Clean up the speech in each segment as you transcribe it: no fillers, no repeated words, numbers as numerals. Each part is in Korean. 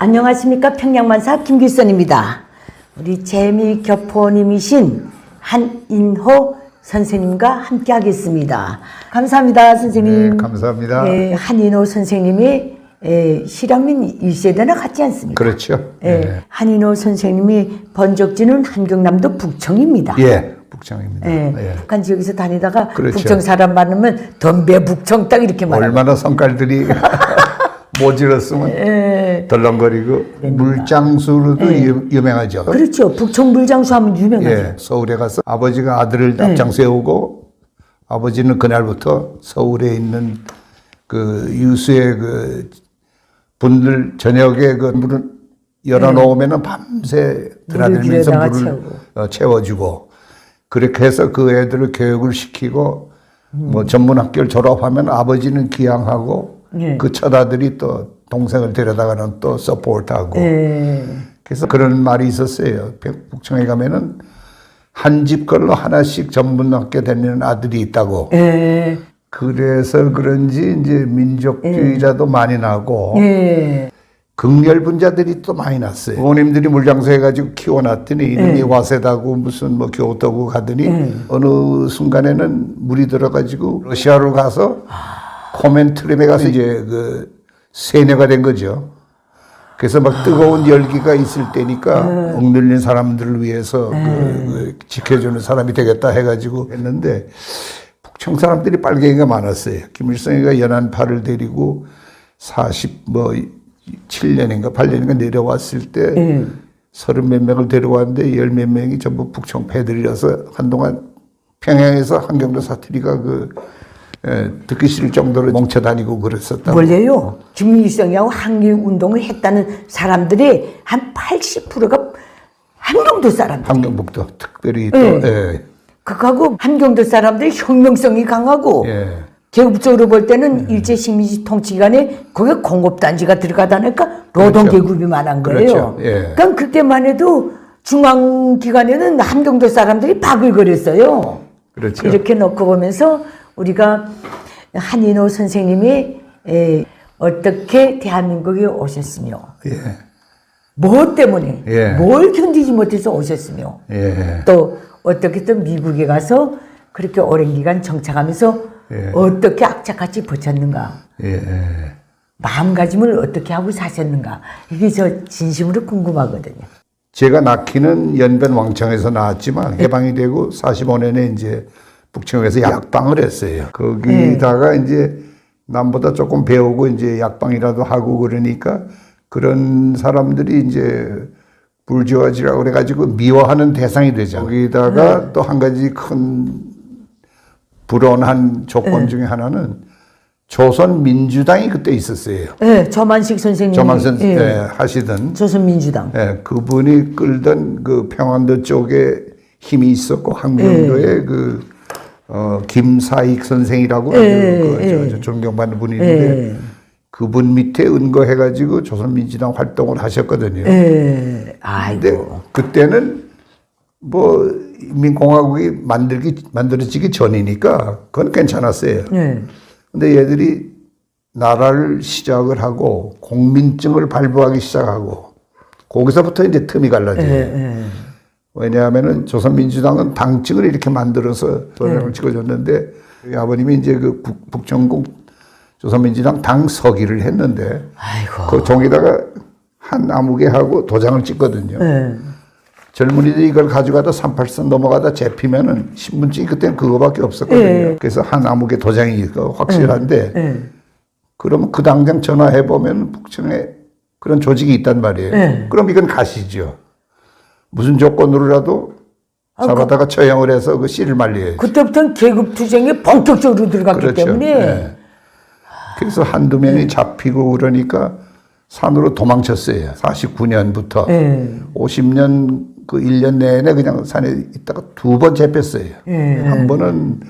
안녕하십니까. 평양만사 김길선입니다. 우리 재미교포님이신 한인호 선생님과 함께 하겠습니다. 감사합니다, 선생님. 네, 감사합니다. 한인호 선생님이 실향민 1세대나 같지 않습니까? 그렇죠. 한인호 선생님이 번적지는 한경남도 북청입니다. 예, 북청입니다. 북한 지역에서 다니다가 그렇죠. 북청 사람 많으면 덤배 북청 딱 이렇게 말하고. 얼마나 성깔들이 모질었으면 덜렁거리고 물장수로도 유명하죠. 그렇죠. 북청 물장수 하면 유명하죠. 예, 서울에 가서 아버지가 아들을 앞장 세우고 아버지는 그날부터 서울에 있는 그 유수의 그 분들 저녁에 그 물을 열어놓으면은 밤새 드나들면서 물을 채워주고 그렇게 해서 그 애들을 교육을 시키고 뭐 전문학교를 졸업하면 아버지는 기양하고 그 처다들이 또 동생을 데려다가는 또 서포트하고 그래서 그런 말이 있었어요. 북청에 가면은 한 집 걸로 하나씩 전문학교 다니는 아들이 있다고. 그래서 그런지 이제 민족주의자도 많이 나고 극렬분자들이 또 많이 났어요. 부모님들이 물장수 해가지고 키워놨더니 이름이 와세다고 무슨 뭐 교토고 가더니 어느 순간에는 물이 들어가지고 러시아로 가서 코멘트림에 가서 이제 그 세뇌가 된 거죠. 그래서 막 뜨거운 열기가 있을 때니까 억눌린 사람들을 위해서 그 지켜주는 사람이 되겠다 해가지고 했는데 북청 사람들이 빨갱이가 많았어요. 김일성이가 연안파를 데리고 47년인가 8년인가 내려왔을 때 30몇 명을 데려왔는데 10몇 명이 전부 북청 패들이라서 한동안 평양에서 한경도 사투리가 듣기 싫을 정도로 뭉쳐다니고 그랬었다고. 원래요. 김일성이하고 항일운동을 했다는 사람들이 한 80%가 한경도 사람들. 함경북도 특별히 또. 그하고 한경도 사람들이 혁명성이 강하고 계급적으로 볼 때는 일제식민지 통치 기간에 거기에 공급단지가 들어가다니까 노동계급이 많은 거예요. 그러니까 그때만 해도 중앙기관에는 한경도 사람들이 바글거렸어요. 그렇죠. 이렇게 놓고 보면서 우리가 한인호 선생님이 어떻게 대한민국에 오셨으며 뭐 때문에 뭘 견디지 못해서 오셨으며 또 어떻게 또 미국에 가서 그렇게 오랜 기간 정착하면서 어떻게 악착같이 버텼는가 마음가짐을 어떻게 하고 사셨는가 이게 저 진심으로 궁금하거든요. 제가 낳기는 연변 왕청에서 나왔지만 해방이 되고 45년에 이제 북청에서 약방을 했어요. 거기다가 이제 남보다 조금 배우고 이제 약방이라도 하고 그러니까 그런 사람들이 이제 불주아지라고 그래가지고 미워하는 대상이 되죠. 거기다가 또 한 가지 큰 불온한 조건 중에 하나는 조선민주당이 그때 있었어요. 조만식 선생님. 하시던. 조선민주당. 그분이 끌던 그 평안도 쪽에 힘이 있었고 한경도에 김사익 선생이라고 아주 존경받는 분이 있는데 그분 밑에 은거해가지고 조선민주당 활동을 하셨거든요. 근데 그때는 뭐 인민공화국이 만들어지기 전이니까 그건 괜찮았어요. 근데 얘들이 나라를 시작을 하고 공민증을 발부하기 시작하고 거기서부터 이제 틈이 갈라져요. 왜냐하면은 조선민주당은 당증을 이렇게 만들어서 도장을 찍어줬는데 아버님이 이제 그 북정국 조선민주당 당 서기를 했는데 그 종에다가 한 아무개 하고 도장을 찍거든요. 젊은이들이 이걸 가져가다 38선 넘어가다 잡히면은 신분증이 그때는 그거밖에 없었거든요. 그래서 한 아무개 도장이 확실한데 그러면 그 당장 전화해 보면 북청에 그런 조직이 있단 말이에요. 그럼 이건 가시죠. 무슨 조건으로라도 잡아다가 처형을 해서 그 씨를 말려야죠. 그때부터는 계급투쟁에 본격적으로 들어갔기 때문에. 그래서 한두 명이 잡히고 그러니까 산으로 도망쳤어요. 49년부터. 50년 그 1년 내내 그냥 산에 있다가 2번 잡혔어요. 한 번은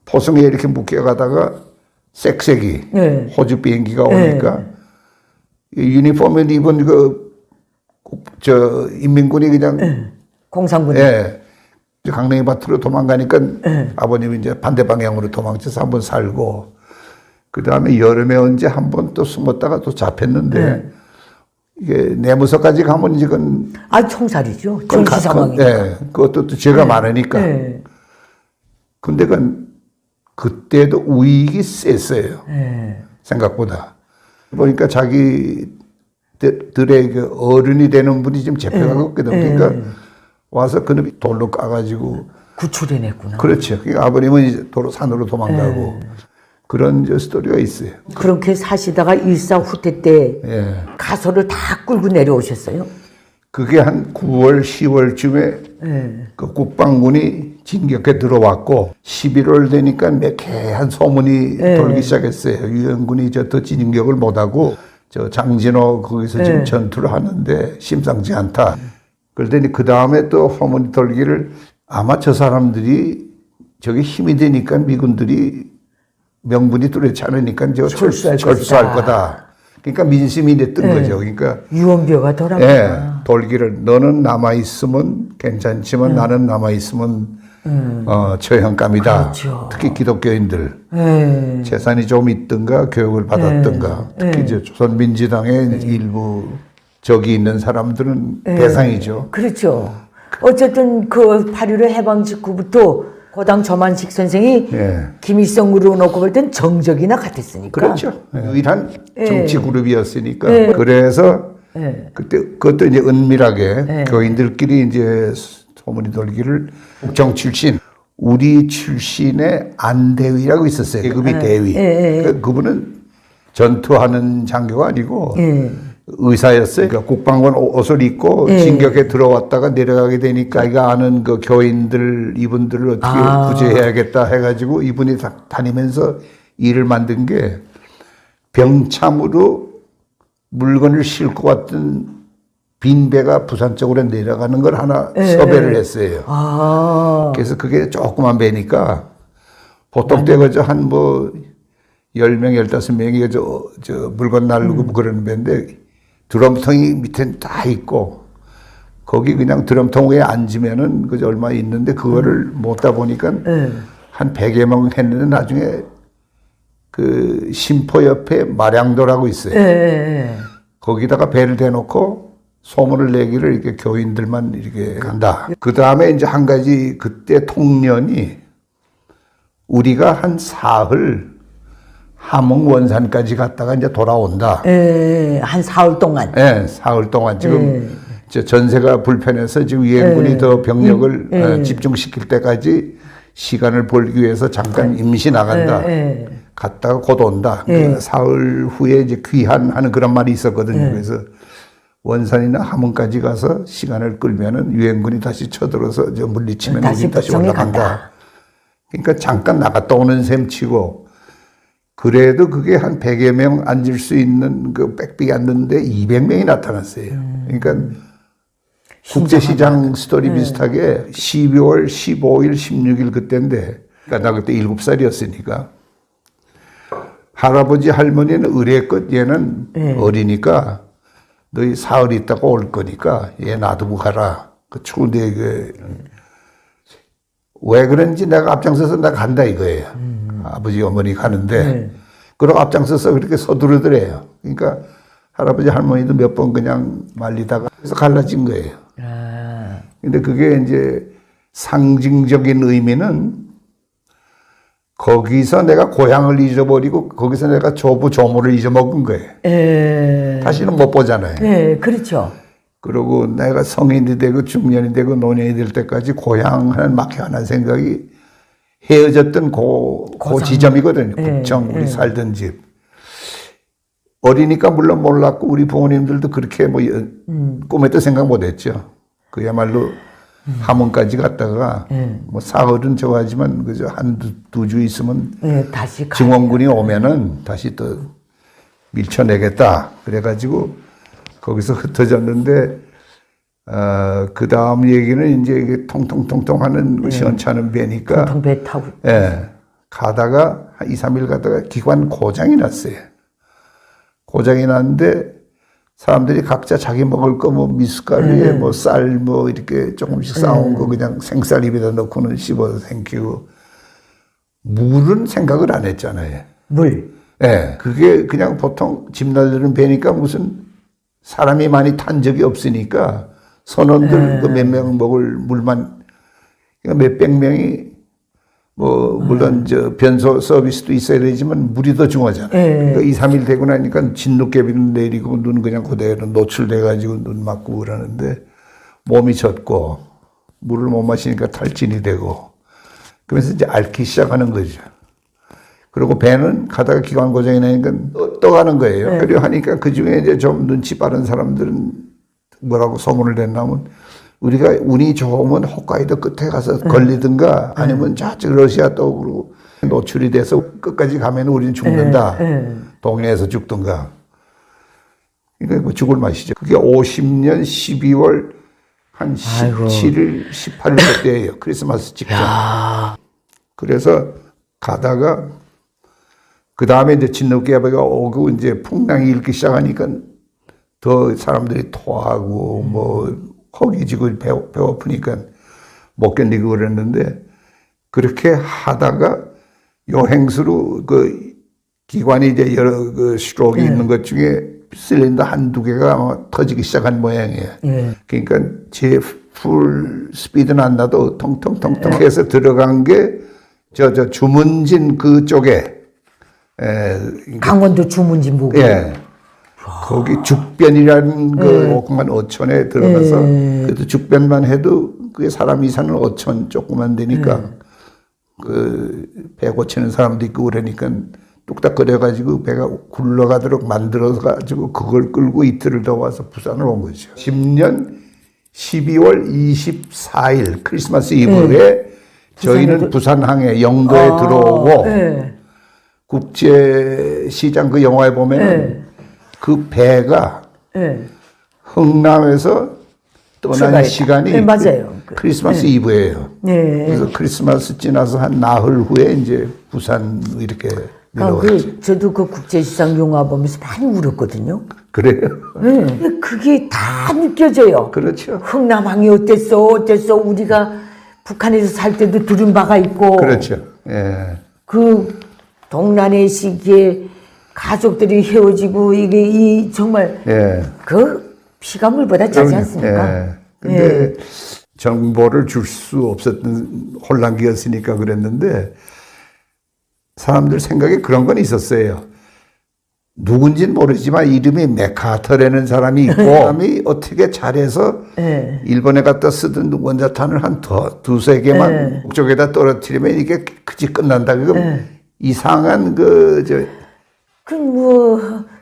포승에 이렇게 묶여가다가 쌕쌕이 호주 비행기가 오니까 유니폼을 입은 인민군이 그냥 공산군 강릉이 밭으로 도망가니까 아버님이 이제 반대 방향으로 도망쳐서 한번 살고 그 다음에 여름에 언제 한 번 또 숨었다가 또 잡혔는데 이게 내무서까지 가면 이제 그건 총살이죠. 전시 상황이니까. 네, 그것도 또 죄가 많으니까. 네. 근데 그때도 우익이 셌어요. 네. 생각보다. 보니까 자기들의 그 어른이 되는 분이 지금 재패가 없거든. 그러니까 와서 그놈이 돌로 까가지고 구출해냈구나. 그렇죠. 그러니까 아버님은 이제 산으로 도망가고 그런 저 스토리가 있어요. 그렇게 사시다가 일사후퇴 때 예. 가소를 다 끌고 내려오셨어요? 그게 한 9월, 10월쯤에 그 국방군이 진격해 들어왔고 11월 되니까 매캐한 소문이 돌기 시작했어요. 유엔군이 더 진격을 못하고 저 장진호 거기서 지금 전투를 하는데 심상치 않다. 그러더니 그 다음에 또 소문이 돌기를 아마 저 사람들이 저게 힘이 되니까 미군들이 명분이 뚜렷지 않으니까 저 철수할 거다. 그러니까 민심이 냈던 거죠. 그러니까 유언비어가 덜하구나. 예, 돌기를 너는 남아 있으면 괜찮지만 나는 남아 있으면 처형감이다. 그렇죠. 특히 기독교인들 재산이 좀 있든가 교육을 받았든가 특히 이제 조선민주당의 일부 적이 있는 사람들은 대상이죠. 그렇죠. 어쨌든 그 8.15 해방 직후부터 고당 저만식 선생이 김일성으로 놓고 볼 땐 정적이나 같았으니까. 그렇죠. 유일한 정치 그룹이었으니까. 그래서 그때 그것도 이제 은밀하게 교인들끼리 이제 소문이 돌기를 국정 출신 우리 출신의 안대위라고 있었어요. 계급이 대위. 그분은 전투하는 장교가 아니고 의사였어요. 그러니까 국방관 옷을 입고 진격에 들어왔다가 내려가게 되니까 자기가 아는 그 교인들 이분들을 어떻게 구제해야겠다 해가지고 이분이 다니면서 일을 만든 게 병참으로 물건을 싣고 왔던 빈 배가 부산 쪽으로 내려가는 걸 하나 섭외를 했어요. 그래서 그게 조그만 배니까 보통 때가 한 10명, 15명이 저 물건 날르고 그러는 배인데 드럼통이 밑에 다 있고 거기 그냥 드럼통 위에 앉으면은 그저 얼마 있는데 그거를 못다 보니까 한 100여 명 했는데 나중에 그 심포 옆에 마량도라고 있어요. 거기다가 배를 대놓고 소문을 내기를 이렇게 교인들만 이렇게 간다. 그 다음에 이제 한 가지 그때 통년이 우리가 한 사흘 함흥 원산까지 갔다가 이제 돌아온다. 한 사흘 동안. 네, 사흘 동안 지금 전세가 불편해서 지금 유엔군이 더 병력을 집중시킬 때까지 시간을 벌기 위해서 잠깐 임시 나간다. 갔다가 곧 온다. 사흘 후에 이제 귀환하는 그런 말이 있었거든요. 그래서 원산이나 함흥까지 가서 시간을 끌면은 유엔군이 다시 쳐들어서 저 물리치면 우리 다시 올라간다. 간다. 그러니까 잠깐 나갔다 오는 셈 치고 그래도 그게 한 100여 명 앉을 수 있는 그 빽빽이 앉는데 200명이 나타났어요. 그러니까 국제시장 스토리 비슷하게 12월 15일, 16일 그때인데, 그러니까 나 그때 7살이었으니까 할아버지 할머니는 의뢰껏 얘는 어리니까 너희 사흘 있다가 올 거니까 얘 놔두고 가라. 그 추운데 왜 그런지 내가 앞장서서 나 간다 이거예요. 아버지 어머니 가는데 그러고 앞장서서 그렇게 서두르더래요. 그러니까 할아버지 할머니도 몇 번 그냥 말리다가 그래서 갈라진 거예요. 근데 그게 이제 상징적인 의미는 거기서 내가 고향을 잊어버리고 거기서 내가 조부 조모를 잊어먹은 거예요. 다시는 못 보잖아요. 네, 그렇죠. 그리고 내가 성인이 되고 중년이 되고 노년이 될 때까지 고향 하는 막연한 생각이 헤어졌던 그 지점이거든요. 북청 우리 살던 집. 어리니까 물론 몰랐고 우리 부모님들도 그렇게 꿈에도 생각 못했죠. 그야말로 함흥까지 갔다가 사흘은 좋아하지만 그저 한두 주 있으면 다시 증원군이 오면은 다시 또 밀쳐내겠다. 그래가지고 거기서 흩어졌는데 그 다음 얘기는 이제 이게 통통통통 하는 시원찮은 배니까 통통 배 타고 가다가 한 2, 3일 가다가 기관 고장이 났어요. 고장이 났는데 사람들이 각자 자기 먹을 거 미숫가루에 쌀 이렇게 조금씩 싸온 거 그냥 생쌀 입에다 넣고는 씹어서 생기고 물은 생각을 안 했잖아요. 물. 그게 그냥 보통 집 날리는 배니까 무슨 사람이 많이 탄 적이 없으니까 선원들 그 몇 명 먹을 물만 그러니까 몇백 명이 뭐 물론 저 변소 서비스도 있어야 되지만 물이 더 중요하잖아요. 그러니까 2, 3일 되고 나니까 진돗개비는 내리고 눈 그냥 그대로 노출돼 가지고 눈 맞고 그러는데 몸이 젖고 물을 못 마시니까 탈진이 되고 그러면서 이제 앓기 시작하는 거죠. 그리고 배는 가다가 기관 고장이 나니까 떠가는 거예요. 그리고 하니까 그 중에 이제 좀 눈치 빠른 사람들은 뭐라고 소문을 냈냐면 우리가 운이 좋으면 홋카이도 끝에 가서 걸리든가 아니면 저쪽 러시아 쪽으로 노출이 돼서 끝까지 가면 우리는 죽는다. 동해에서 죽든가. 그러니까 죽을 맛이죠. 그게 50년 12월 한 17일, 18일 그때예요. 크리스마스 직전. 그래서 가다가 그 다음에 이제 진돗개가 오고 이제 풍랑이 일기 시작하니까 더 사람들이 토하고 뭐 허기지고 배고프니까 못 견디고 그랬는데 그렇게 하다가 요행수로 그 기관이 이제 여러 그 스트로크 있는 것 중에 실린더 한두 개가 아마 터지기 시작한 모양이에요. 그러니까 제 풀 스피드는 안 나도 통통통통 해서 들어간 게 저 주문진 그쪽에 강원도 주문진 부근. 예. 거기 죽변이라는 그 5만 5천에 들어가서 그래도 죽변만 해도 그게 사람이 사는 5천 조그만 되니까 그 배 고치는 사람도 있고 그러니까 뚝딱 거려가지고 배가 굴러가도록 만들어서 가지고 그걸 끌고 이틀을 더 와서 부산을 온 거죠. 10년 12월 24일 크리스마스 이브에 저희는 부산항에 영도에 들어오고 국제시장 그 영화에 보면 그 배가 흥남에서 떠난 시간이 맞아요. 크리스마스 이브예요. 그래서 크리스마스 지나서 한 나흘 후에 이제 부산 이렇게 내려왔죠. 저도 그 국제시장 영화 보면서 많이 울었거든요. 그래요? 근데 그게 다 느껴져요. 그렇죠. 흥남항이 어땠어 우리가 북한에서 살 때도 들은 바가 있고. 그렇죠. 예. 그 동란의 시기에 가족들이 헤어지고 이게 정말 그 피가 물보다 짜지 않습니까? 근데 정보를 줄 수 없었던 혼란기였으니까 그랬는데 사람들 생각에 그런 건 있었어요. 누군지는 모르지만 이름이 메카터라는 사람이 있고 사람이 어떻게 잘해서 일본에 갖다 쓰던 원자탄을 한 두세 개만 북쪽에다 떨어뜨리면 이게 그지 끝난다. 그럼 이상한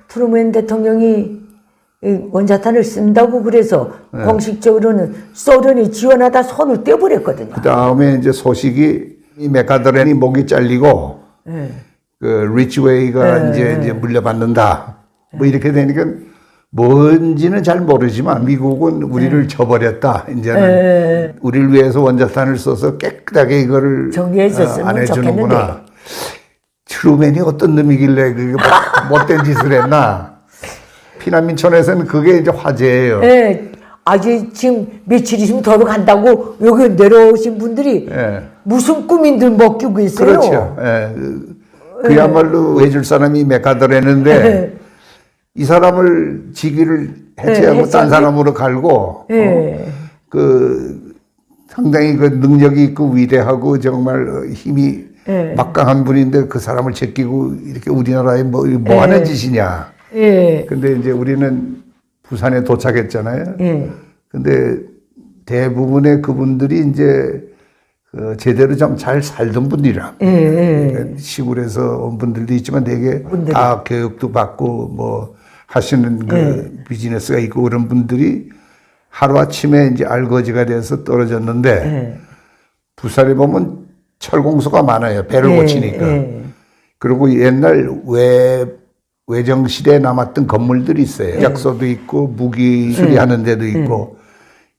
트루먼 대통령이 원자탄을 쓴다고 그래서 공식적으로는 소련이 지원하다 손을 떼버렸거든요. 그 다음에 이제 소식이 이 메카더렌이 목이 잘리고 그 리치웨이가 이제 물려받는다. 뭐 이렇게 되니까 뭔지는 잘 모르지만 미국은 우리를 저버렸다. 이제는 우리를 위해서 원자탄을 써서 깨끗하게 이거를 안 해주는구나. 트루맨이 어떤 놈이길래 그게 못된 짓을 했나. 피난민촌에서는 그게 이제 화제예요. 아주 지금 며칠 있으면 더러 간다고 여기 내려오신 분들이 무슨 꿈인들 먹기고 있어요. 그렇죠. 그야말로 외줄 사람이 메카더랬는데 이 사람을 직위를 해체하고 딴 사람으로 갈고 그 상당히 그 능력이 있고 위대하고 정말 힘이 막강한 분인데 그 사람을 제끼고 이렇게 우리나라에 뭐 하는 짓이냐. 근데 이제 우리는 부산에 도착했잖아요. 근데 대부분의 그분들이 이제 제대로 좀 잘 살던 분이라. 그러니까 시골에서 온 분들도 있지만 되게 다 교육도 받고 뭐 하시는 그 비즈니스가 있고 그런 분들이 하루아침에 이제 알거지가 돼서 떨어졌는데 부산에 보면 철공소가 많아요. 배를 고치니까. 그리고 옛날 외정실에 남았던 건물들이 있어요. 약소도 있고 무기 수리하는 데도 있고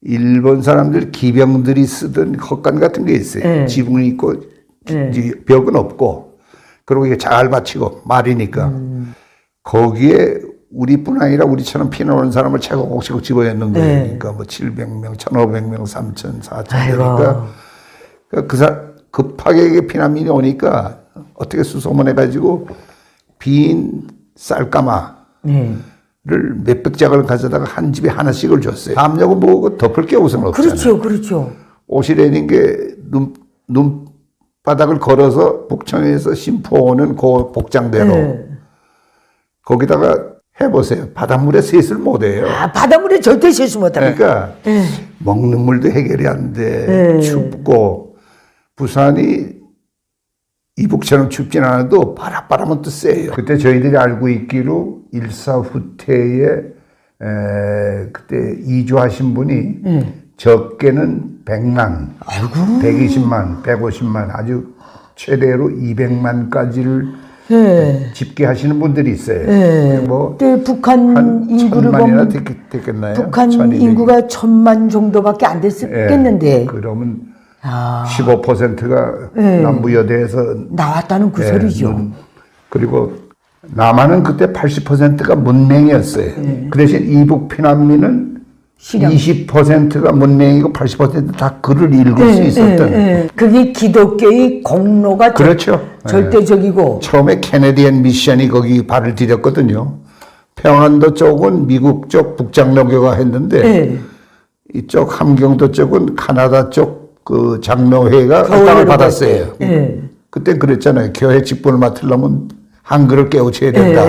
일본 사람들 기병들이 쓰던 헛간 같은 게 있어요. 지붕이 있고 벽은 없고 그리고 이게 잘 받치고 말이니까 거기에 우리뿐 아니라 우리처럼 피난 오는 사람을 차곡차곡 집어넣는 거예요. 그러니까 뭐 700명, 1,500명, 3,000, 4,000 그러니까 급하게 피난민이 오니까 어떻게 수소문해가지고 빈 쌀가마 몇백 장을 가져다가 한 집에 하나씩을 줬어요. 담요고 뭐고 덮을 게 우선 없잖아요. 그렇죠, 그렇죠. 옷이라는 게 눈바닥을 걸어서 북청에서 심포오는 그 복장대로 네. 거기다가 해보세요. 바닷물에 셋을 못해요. 아, 바닷물에 절대 실수 못합니다. 그러니까 먹는 물도 해결이 안 돼. 춥고 부산이 이북처럼 춥진 않아도 바람은 또 세요. 그때 저희들이 알고 있기로 일사후퇴에 그때 이주하신 분이 적게는 100만, 120만, 150만 아주 최대로 200만까지를 집계하시는 분들이 있어요. 뭐 그때 북한 한 인구를 1000만이나 보면 됐겠나요? 북한 1200. 인구가 1000만 정도밖에 안 됐겠는데 그러면 15%가 남부여대에서 나왔다는 그 소리죠. 그리고 남한은 그때 80%가 문맹이었어요. 그 대신 이북 피난민은 실형. 20%가 문맹이고 80%다 글을 읽을 수 있었던. 그게 기독교의 공로가 그렇죠. 절대적이고. 처음에 캐네디언 미션이 거기 발을 디뎠거든요. 평안도 쪽은 미국 쪽 북장로교가 했는데 이쪽 함경도 쪽은 카나다 쪽 그 장로회가 땅을 받았어요. 그때 그랬잖아요. 교회 직분을 맡으려면 한글을 깨우쳐야 된다.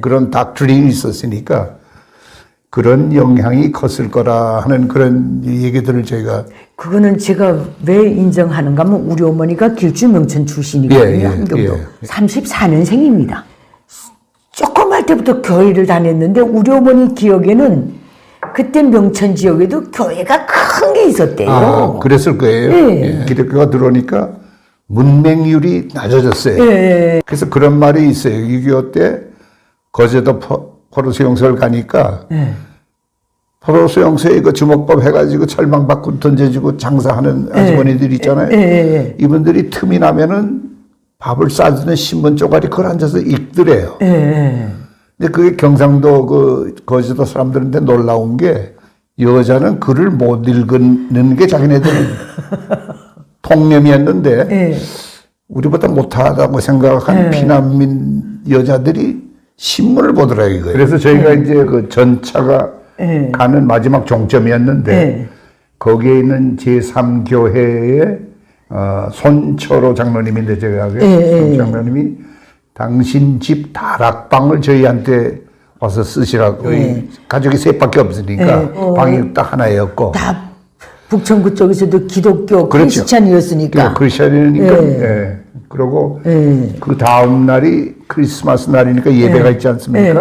그런 닥트린이 있었으니까 그런 영향이 컸을 거라 하는 그런 얘기들을 저희가. 그거는 제가 왜 인정하는가 하면 우리 어머니가 길주명천 출신이거든요. 함경도. 34년생입니다. 조그만 때부터 교회를 다녔는데 우리 어머니 기억에는 그때 명천 지역에도 교회가 큰 게 있었대요. 아, 그랬을 거예요. 기독교가 들어오니까 문맹률이 낮아졌어요. 그래서 그런 말이 있어요. 6.25 때 거제도 포로수용소를 가니까 포로수용소에 그 주먹밥 해가지고 철망받고 던져주고 장사하는 아주머니들 있잖아요. 이분들이 틈이 나면은 밥을 싸주는 신문 쪼가리 그걸 앉아서 읽더래요. 근데 그게 경상도 그 거제도 사람들한테 놀라운 게 여자는 글을 못 읽는 게 자기네들은 통념이었는데 우리보다 못하다고 생각한 피난민 여자들이 신문을 보더라고요. 이거예요. 그래서 저희가 이제 그 전차가 가는 마지막 종점이었는데 거기에 있는 제3교회의 손철호 장로님인데 제가 손 장로님이 당신 집 다락방을 저희한테 와서 쓰시라고. 가족이 셋밖에 없으니까 방이 딱 하나였고. 다 북청구 쪽에서도 기독교 그렇죠. 크리스찬이었으니까. 크리스찬이니까. 그리고 그 다음 날이 크리스마스 날이니까 예배가 있지 않습니까?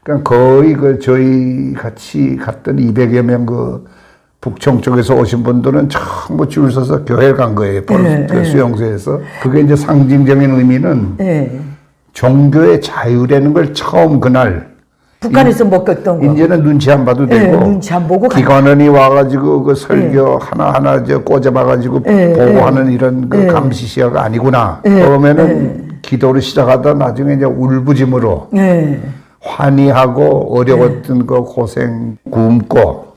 그러니까 거의 그 저희 같이 갔던 200여 명 그 북청 쪽에서 오신 분들은 전부 줄 서서 교회 간 거예요. 그 수용소에서. 그게 이제 상징적인 의미는 종교의 자유라는 걸 처음 그날 북한에서 먹었던 거. 이제는 눈치 안 봐도 되고 눈치 안 보고 기관원이 와가지고 그 설교 하나하나 꽂아봐가지고 보고하는 이런 그 감시 시야가 아니구나. 그러면은 기도를 시작하다 나중에 이제 울부짖음으로 환희하고 어려웠던 그 고생 굶고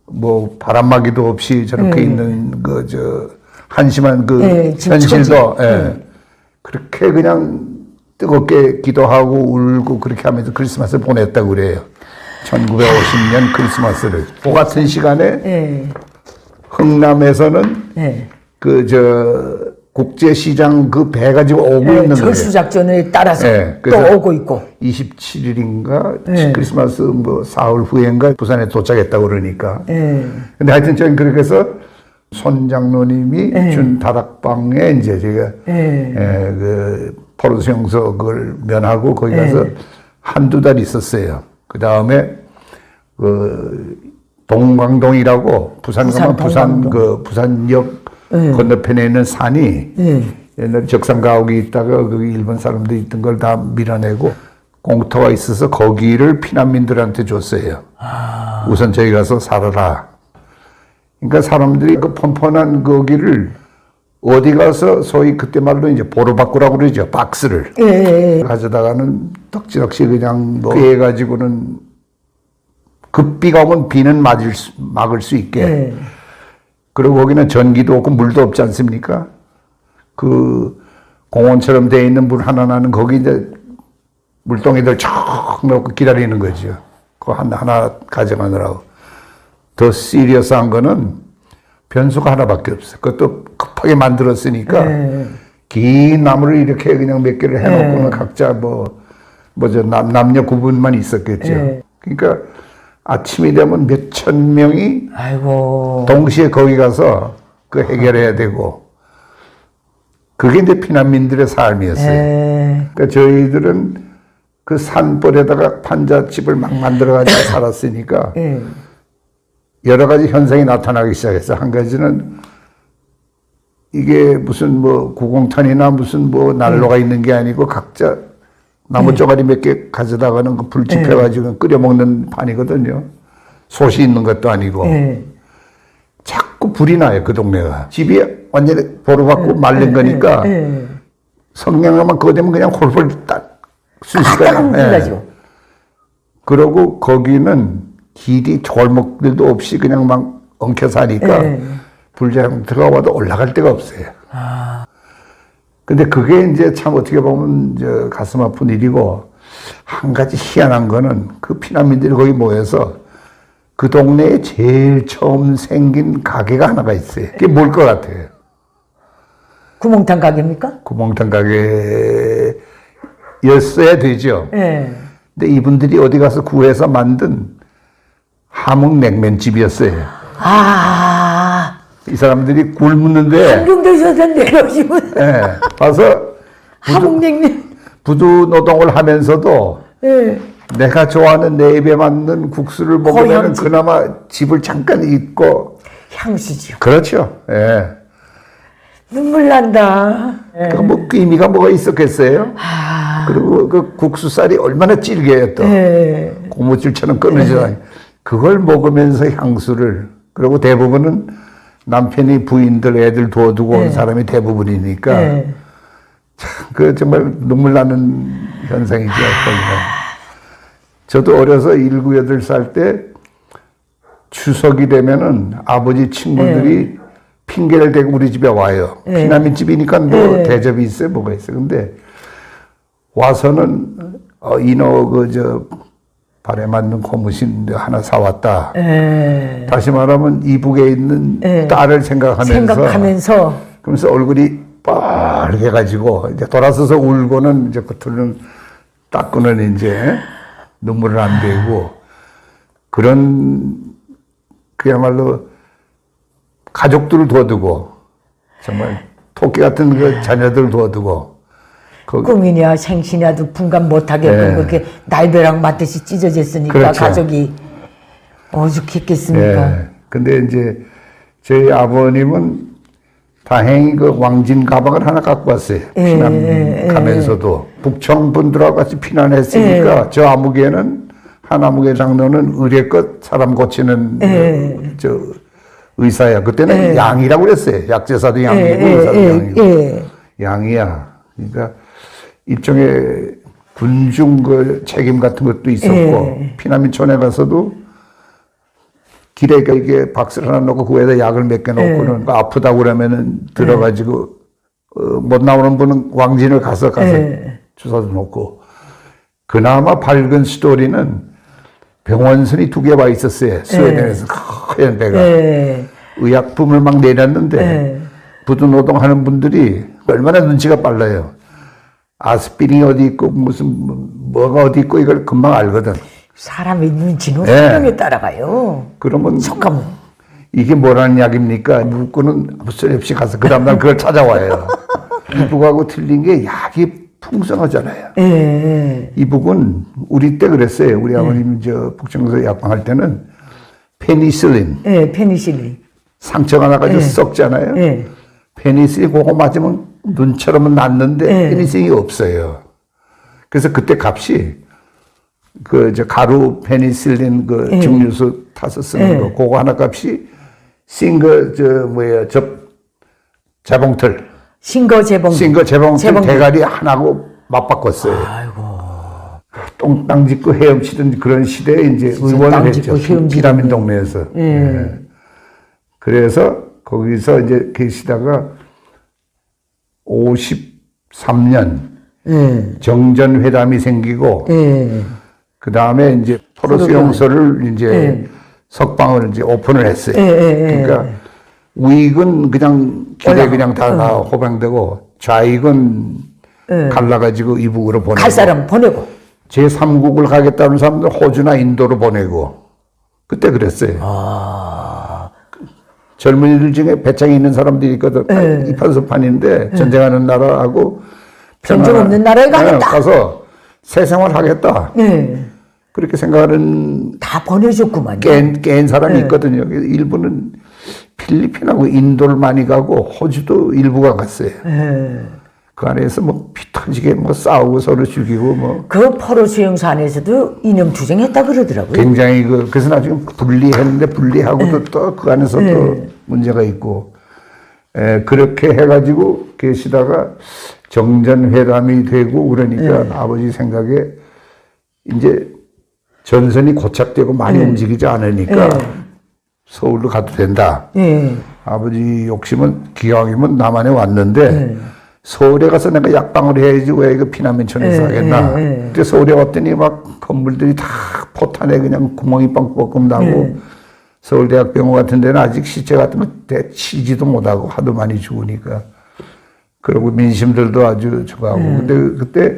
뭐 바람막이도 없이 저렇게 있는 그 저 한심한 그 현실도 그렇게 그냥 뜨겁게 기도하고 울고 그렇게 하면서 크리스마스를 보냈다고 그래요. 1950년 크리스마스를. 그 같은 시간에 흥남에서는 그 저 국제시장 그 배 가지고 오고 있는 거예요. 철수작전에 따라서 또 오고 있고. 27일인가 크리스마스 뭐 사흘 후인가 부산에 도착했다고 그러니까. 근데 하여튼 저는 그렇게 해서 손 장로님이 준 다락방에 이제 제가 그 포로수용소 그걸 면하고 거기 가서 한두 달 있었어요. 그 다음에 그 동광동이라고 부산 가면 부산역 건너편에 있는 산이 옛날에 적산가옥이 있다가 거기 일본 사람들이 있던 걸 다 밀어내고 공터가 있어서 거기를 피난민들한테 줬어요. 우선 저희 가서 살아라. 그러니까 사람들이 그 펀펀한 거기를 어디 가서 소위 그때 말로 이제 보로바꾸라고 그러죠. 박스를. 가져다가는 덕지덕지 그냥 뭐 해가지고는 급비가 오면 비는 막을 수 있게. 그리고 거기는 전기도 없고 물도 없지 않습니까? 그 공원처럼 돼 있는 물 하나 나는 거기 이제 물동이들 쫙 넣고 기다리는 거죠. 그거 하나 가져가느라고. 더 시리어스한 거는 변수가 하나밖에 없어요. 그것도 급하게 만들었으니까 긴 나무를 이렇게 그냥 몇 개를 해놓고는 각자 남녀 구분만 있었겠죠. 그러니까 아침이 되면 몇천 명이 동시에 거기 가서 그 해결해야 되고 그게 이제 피난민들의 삶이었어요. 그러니까 저희들은 그 산벌에다가 판잣집을 막 만들어가지고 살았으니까 여러 가지 현상이 나타나기 시작했어요. 한 가지는 이게 무슨 구공탄이나 무슨 난로가 있는 게 아니고 각자 나무 쪼가리 몇 개 가져다가는 그 불 지펴가지고 끓여 먹는 판이거든요. 솥이 있는 것도 아니고. 자꾸 불이 나요, 그 동네가. 집이 완전히 보로받고 말린 거니까 성냥만 그거 되면 그냥 홀홀 딱 순식간에. 그러고 거기는 길이 골목들도 없이 그냥 막 엉켜 사니까 불장 들어가봐도 올라갈 데가 없어요. 근데 그게 이제 참 어떻게 보면 가슴 아픈 일이고, 한 가지 희한한 거는 그 피난민들이 거기 모여서 그 동네에 제일 처음 생긴 가게가 하나가 있어요. 그게 뭘 것 같아요? 구멍탕 가게입니까? 구멍탕 가게였어야 되죠. 근데 이분들이 어디 가서 구해서 만든 함흥 냉면집이었어요. 이 사람들이 굶는데 한경도에서 내려오시면 와서 함흥냉면 부두 노동을 하면서도 내가 좋아하는 내 입에 맞는 국수를 먹으면 그나마 집을 잠깐 잊고 향수지요. 그렇죠. 눈물 난다. 그 의미가 뭐가 있었겠어요? 그리고 그 국수살이 얼마나 질겨요 또. 고무줄처럼 끊어지잖아요. 그걸 먹으면서 향수를. 그리고 대부분은 남편이 부인들 애들 도와두고 온 사람이 대부분이니까 그 정말 눈물 나는 현상이죠. 저도 어려서 7, 8살 때 추석이 되면은 아버지 친구들이 핑계를 대고 우리 집에 와요. 피난민 집이니까 대접이 있어요, 뭐가 있어요. 근데 와서는 발에 맞는 고무신 하나 사왔다. 다시 말하면 이북에 있는 딸을 생각하면서 그러면서 얼굴이 빨개가지고 이제 돌아서서 울고는 이제 겉으로는 닦고는 이제 눈물을 안 대고 그런 그야말로 가족들을 도와두고 정말 토끼 같은 그 자녀들 도와두고 꿈이냐 생시냐도 분간 못하게 그렇게 날벼락 맞듯이 찢어졌으니까 그렇죠. 가족이 오죽했겠습니까? 근데 이제 저희 아버님은 다행히 그 왕진 가방을 하나 갖고 왔어요. 피난 가면서도 북청 분들하고 같이 피난했으니까 저 아무개는 한 아무개 장로는 의례껏 사람 고치는 의사야. 그때는 양이라고 그랬어요. 약제사도 양이고 의사도 양이고 양이야. 그러니까 일종의 군중 그 책임 같은 것도 있었고 피난민촌에 가서도 길에 이게 박스를 하나 놓고 그 위에다 약을 몇 개 놓고는 아프다고 그러면은 들어가지고 못 나오는 분은 왕진을 가서 주사도 놓고 그나마 밝은 스토리는 병원선이 2개 와 있었어요. 스웨덴에서 하얀 배가 의약품을 막 내렸는데 부두노동하는 분들이 얼마나 눈치가 빨라요. 아스피린이 어디 있고 무슨 뭐가 어디 있고 이걸 금방 알거든. 사람의 눈치는 성경에 따라가요. 그러면 속감 이게 뭐라는 약입니까? 묻고는 아무 소리 없이 가서 그 다음날 그걸 찾아와요. 이북하고 틀린 게 약이 풍성하잖아요. 이북은 우리 때 그랬어요. 우리 아버님 북청에서 약방할 때는 페니실린. 페니실린. 상처가 나가지고 썩잖아요. 페니실린 그거 맞으면 눈처럼은 낫는데 페니실린이 없어요. 그래서 그때 값이 가루 페니실린 증류수 타서 쓰는 거 그거 하나 값이 재봉틀 재봉틀 대가리 하나고 맞바꿨어요. 똥땅 짓고 헤엄치던 그런 시대에 이제 의원을 했죠. 피라민 동네에서. 그래서 거기서 이제 계시다가 53년 정전회담이 생기고 그 다음에 이제 포로 수용소를 이제 석방을 이제 오픈을 했어요. 그러니까 우익은 그냥 길에 그냥 다 호방되고 좌익은 갈라가지고 이북으로 보내고 갈 사람 보내고 제3국을 가겠다는 사람들 호주나 인도로 보내고 그때 그랬어요. 젊은이들 중에 배짱이 있는 사람들이 있거든. 이판서판인데 전쟁하는 나라하고 전쟁 없는 나라에 가겠다. 가서 새 생활 하겠다. 그렇게 생각하는 다 보내줬구만요. 깬 사람이 있거든요. 일부는 필리핀하고 인도를 많이 가고 호주도 일부가 갔어요. 그 안에서 뭐 피 터지게 뭐 싸우고 서로 죽이고 뭐. 그 포로 수용소 안에서도 이념투쟁했다 그러더라고요. 굉장히 그래서 나중에 분리했는데 분리하고도 또 그 안에서 또 문제가 있고. 그렇게 해가지고 계시다가 정전회담이 되고 그러니까 아버지 생각에 이제 전선이 고착되고 많이 움직이지 않으니까 서울로 가도 된다. 아버지 욕심은 기왕이면 남한에 왔는데 서울에 가서 내가 약방을 해야지 왜 이거 피난민촌에서 하겠나. 근데 서울에 왔더니 막 건물들이 다 포탄에 그냥 구멍이 뻥뻥 나고 서울대학병원 같은 데는 아직 시체 같은 거 치지도 못하고 하도 많이 죽으니까. 그리고 민심들도 아주 저거하고. 근데 그때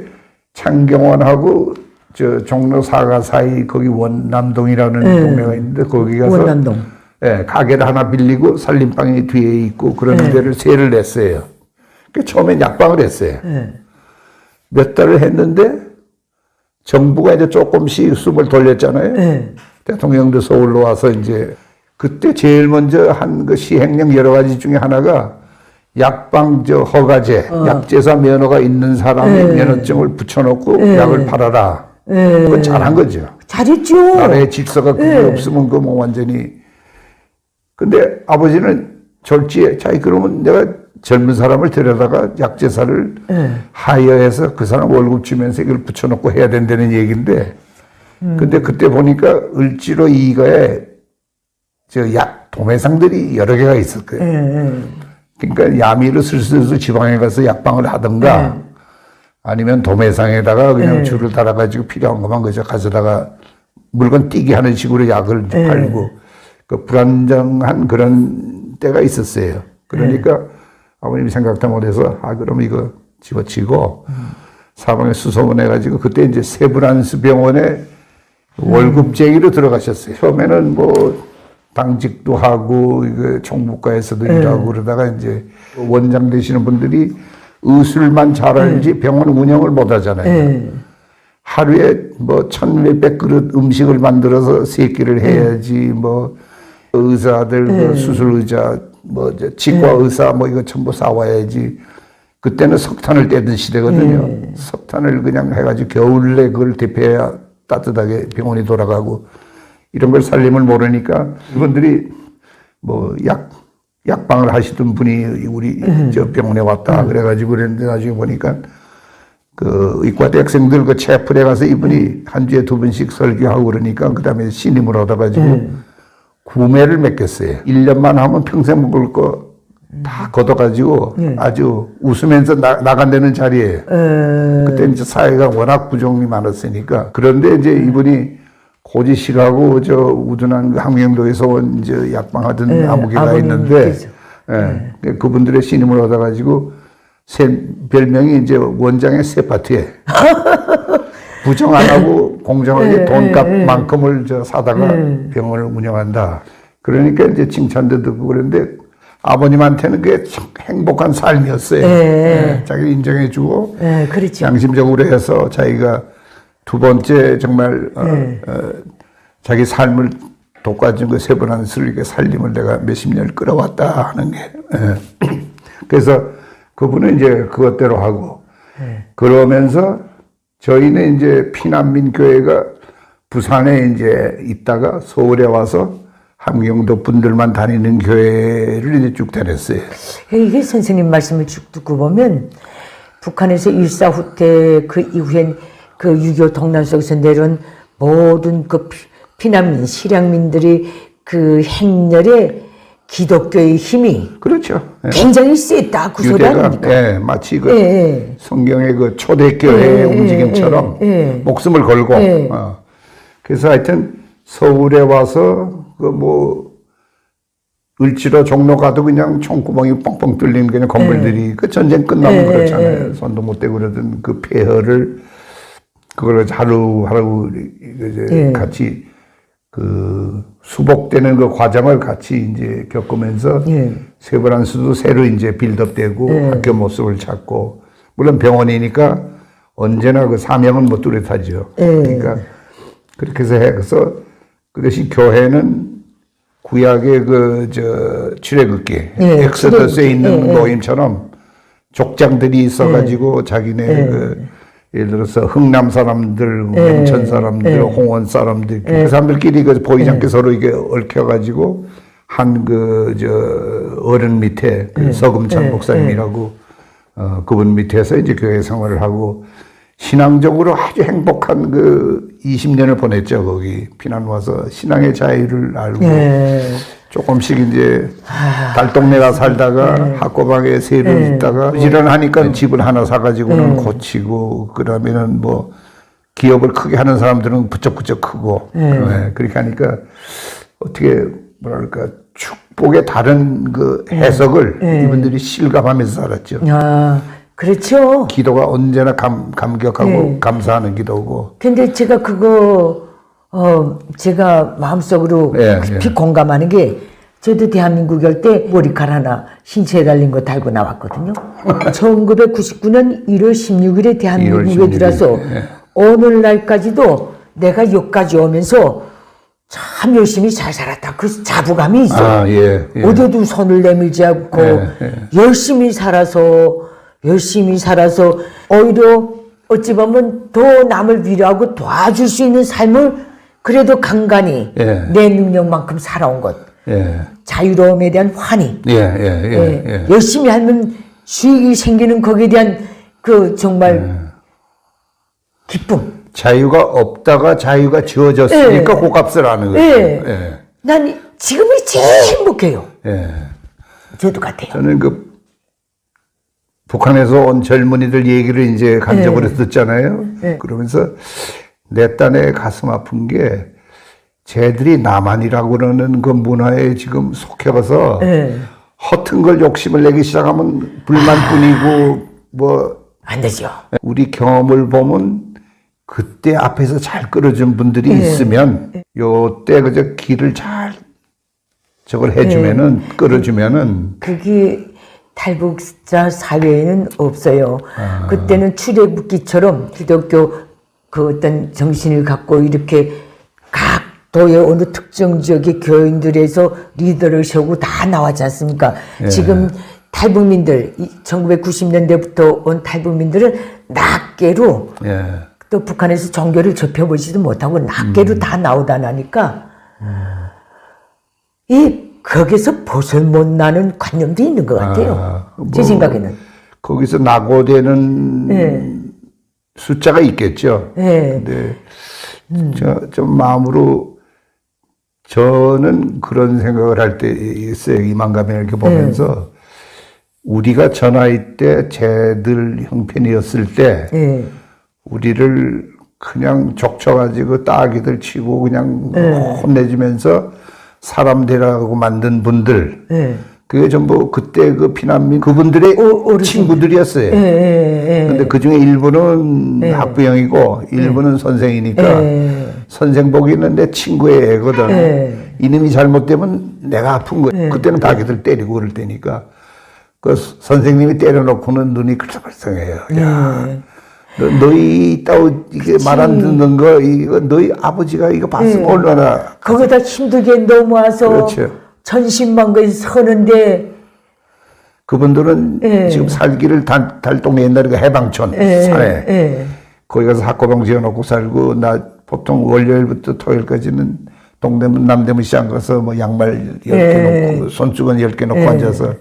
창경원하고 저 종로 사가 사이 거기 원남동이라는 동네가 있는데 거기 가서 원남동. 가게를 하나 빌리고 살림방이 뒤에 있고 그런 데를 세를 냈어요. 처음엔 약방을 했어요. 몇 달을 했는데 정부가 이제 조금씩 숨을 돌렸잖아요. 대통령도 서울로 와서 이제 그때 제일 먼저 한 그 시행령 여러 가지 중에 하나가 약방 허가제, 약제사 면허가 있는 사람의 면허증을 붙여놓고 약을 팔아라. 그건 잘한 거죠. 잘했죠. 나라의 질서가 그게 없으면 그 뭐 완전히. 근데 아버지는 졸지에 자기 그러면 내가 젊은 사람을 데려다가 약제사를 하여해서 그 사람 월급 주면서 이걸 붙여놓고 해야 된다는 얘기인데 근데 그때 보니까 을지로 이가에 저 약 도매상들이 여러 개가 있을 거예요. 그러니까 야미로 슬슬 지방에 가서 약방을 하든가 아니면 도매상에다가 그냥 줄을 달아가지고 필요한 것만 그저 가져다가 물건 띄게 하는 식으로 약을 팔고 그 불안정한 그런 때가 있었어요. 그러니까 아버님이 생각도 못해서 그럼 이거 집어치고 사방에 수소문해가지고 그때 이제 세브란스 병원에 월급쟁이로 들어가셨어요. 처음에는 뭐 당직도 하고 이거 총무과에서도 일하고 그러다가 이제 원장 되시는 분들이 의술만 잘 알지 병원 운영을 못 하잖아요. 하루에 뭐 1,000몇백 그릇 음식을 만들어서 세끼를 해야지 뭐 의사들 뭐 수술 의자 뭐 치과 의사 뭐 이거 전부 사와야지. 그때는 석탄을 떼던 시대거든요. 석탄을 그냥 해가지고 겨울에 그걸 대표해야 따뜻하게 병원이 돌아가고 이런 걸 살림을 모르니까 이분들이 뭐 약방을 하시던 분이 우리 저 병원에 왔다 그래가지고 그랬는데 나중에 보니까 그 의과대 학생들 그 체플에 가서 이분이 한 주에 2번씩 설교하고 그러니까 그 다음에 신임을 얻어가지고 구매를 맺겠어요. 1년만 하면 평생 먹을 거 다 걷어가지고 아주 웃으면서 나간다는 자리에 그때 이제 사회가 워낙 부정이 많았으니까 그런데 이제 이분이 고지식하고 저 우둔한 함경도에서 온 이제 약방하던 아무개가 있는데 그분들의 신임을 얻어가지고 별명이 이제 원장의 세파트에 부정 안 하고 공정하게 돈값만큼을 사다가 병원을 운영한다. 그러니까 이제 칭찬도 듣고 그런데 아버님한테는 그게 참 행복한 삶이었어요. 자기를 인정해주고 그렇죠. 양심적으로 해서 자기가 두 번째 정말 자기 삶을 돋궈준 그 세브란스를 이렇게 살림을 내가 몇십 년을 끌어왔다 하는 게 그래서 그분은 이제 그것대로 하고 그러면서 저희는 이제 피난민 교회가 부산에 이제 있다가 서울에 와서 함경도 분들만 다니는 교회를 이제 쭉 다녔어요. 이게 선생님 말씀을 쭉 듣고 보면 북한에서 일사후 때 그 이후엔 그 6.25 동란 속에서 내려온 모든 그 피난민, 실향민들이 그 행렬에 기독교의 힘이 그렇죠. 예. 굉장히 세다 그 소리 유대가 아닙니까? 예, 마치 그 성경의 그 초대교회의 움직임처럼 목숨을 걸고 그래서 하여튼 서울에 와서 그 뭐 을지로 종로 가도 그냥 총구멍이 뻥뻥 뚫린 그냥 건물들이 그 전쟁 끝나면 그렇잖아요. 손도 못 대고 그러던 그 폐허를 그걸 하루하루 이제 같이 그 수복되는 그 과정을 같이 이제 겪으면서 세브란스도 새로 이제 빌드업되고 학교 모습을 찾고 물론 병원이니까 언제나 그 사명은 못 뚜렷하죠. 그러니까 그렇게 해서 그 대신 교회는 구약의 출애굽기 엑소더스에 있는 모임처럼 족장들이 있어가지고 자기네 그 예를 들어서 흥남 사람들, 영천 사람들, 홍원 사람들 그 사람들끼리 그 보이지 않게 서로 이게 얽혀가지고 한 어른 밑에 그 서금찬 목사님이라고 그분 밑에서 이제 교회 생활을 하고 신앙적으로 아주 행복한 그 20년을 보냈죠. 거기 피난 와서 신앙의 자유를 알고 조금씩 이제 달동네가 살다가 학고방에 새로 있다가 부지런하니까 집을 하나 사가지고는 고치고 그러면은 뭐 기업을 크게 하는 사람들은 부쩍부쩍 크고 그렇게 하니까 어떻게 뭐랄까 축복의 다른 그 해석을 이분들이 실감하면서 살았죠. 그렇죠. 기도가 언제나 감격하고 감사하는 기도고. 근데 제가 그거 제가 마음속으로 깊이 공감하는 게 저도 대한민국 할 때 머리칼 하나 신체에 달린 거 달고 나왔거든요. 1999년 1월 16일에 대한민국에 들어서 오늘날까지도 내가 여기까지 오면서 참 열심히 잘 살았다. 그 자부감이 있어요. 어디에도 손을 내밀지 않고 열심히 살아서 오히려 어찌 보면 더 남을 위로하고 도와줄 수 있는 삶을 그래도 간간히 내 능력만큼 살아온 것. 자유로움에 대한 환희. 열심히 하면 수익이 생기는 거기에 대한 그 정말 기쁨. 자유가 없다가 자유가 주어졌으니까 고값을 하는 거죠. 난 지금이 제일 행복해요. 저도 같아요. 저는 그 북한에서 온 젊은이들 얘기를 이제 간접으로 듣잖아요. 그러면서 내 딴에 가슴 아픈 게 쟤들이 남한이라고 그러는 그 문화에 지금 속해가서 허튼 걸 욕심을 내기 시작하면 불만뿐이고 뭐 안 되죠. 우리 경험을 보면 그때 앞에서 잘 끌어준 분들이 있으면 요때 그저 길을 잘 저걸 해주면은 끌어주면은 그게 탈북자 사회에는 없어요. 그때는 출애굽기처럼 기독교 그 어떤 정신을 갖고 이렇게 각 도의 어느 특정 지역의 교인들에서 리더를 세우고 다 나왔지 않습니까? 지금 탈북민들 1990년대부터 온 탈북민들은 낱개로 또 북한에서 종교를 접해보지도 못하고 낱개로 다 나오다 나니까 거기서 벗을 못 나는 관념도 있는 것 같아요. 제 생각에는. 거기서 낙오되는 숫자가 있겠죠. 근데 저 마음으로 저는 그런 생각을 할 때 있어요. 이만감에 이렇게 보면서 우리가 저 나이 때 쟤들 형편이었을 때 우리를 그냥 족쳐가지고 따귀들 치고 그냥 혼내주면서 사람 되라고 만든 분들 그게 전부 그때 그 피난민 그분들의 친구들이었어요. 근데 그 중에 일부는 학부형이고 일부는 선생이니까 선생복이 있는데 친구의 애거든. 이놈이 잘못되면 내가 아픈 거야. 그때는 자기들 때리고 그럴 때니까 그 선생님이 때려놓고는 눈이 글썽글썽해요. 야, 너희 있다고 이게 말 안 듣는 거 이거 너희 아버지가 이거 봤으면 얼마나 거기다 힘들게 넘어와서 그렇죠. 천신만고에 서는데 그분들은 지금 살기를 달동네 옛날에 그 해방촌 산에 거기 가서 학고방 지어놓고 살고 나 보통 월요일부터 토요일까지는 동대문 남대문 시장 가서 뭐 양말 10개 놓고 손수건 10개 놓고 앉아서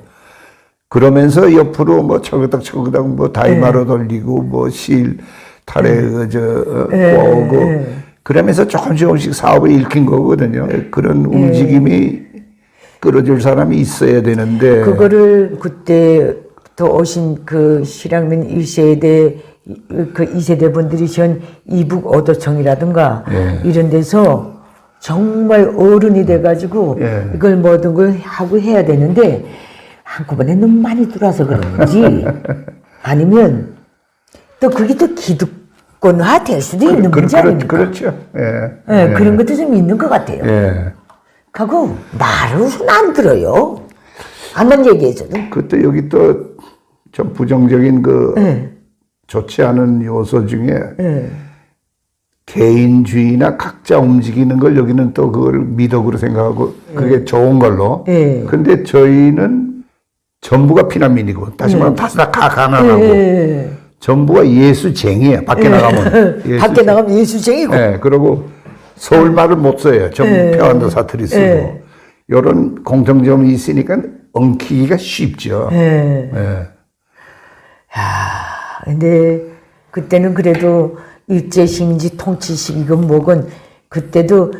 그러면서 옆으로 뭐 철그닥 뭐 다이마로 돌리고 뭐 실 탈에 꼬고 그러면서 조금씩 사업을 일으킨 거거든요. 그런 움직임이 끌어줄 사람이 있어야 되는데 그거를 그때 더 오신 그 실향민 1세대 그 2세대 분들이신 이북 어도청이라든가 예. 이런 데서 정말 어른이 돼가지고 예. 이걸 모든 걸 하고 해야 되는데 한꺼번에 너무 많이 들어와서 그런지 아니면 또 그게 또 기득권화 될 수도 있는 문제 아닙니까? 그렇죠. 예. 예, 그런 것도 좀 있는 것 같아요. 예. 하고 말을 손 안 들어요. 한번 얘기해줘도. 그것도 여기 또 좀 부정적인 그 예. 좋지 않은 요소 중에 예. 개인주의나 각자 움직이는 걸 여기는 또 그걸 미덕으로 생각하고 그게 좋은 걸로. 예. 근데 저희는 전부가 피난민이고 다시 말하면 다 가난하고 예. 전부가 예수쟁이에요. 밖에 나가면. 밖에 나가면 예수쟁이고. 예, 그리고 서울 말을 못 써요. 전부 평안도 사투리 쓰고. 이런 공통점이 있으니까 엉키기가 쉽죠. 예. 예. 근데 그때는 그래도 일제시민지 통치식이건 뭐건 그때도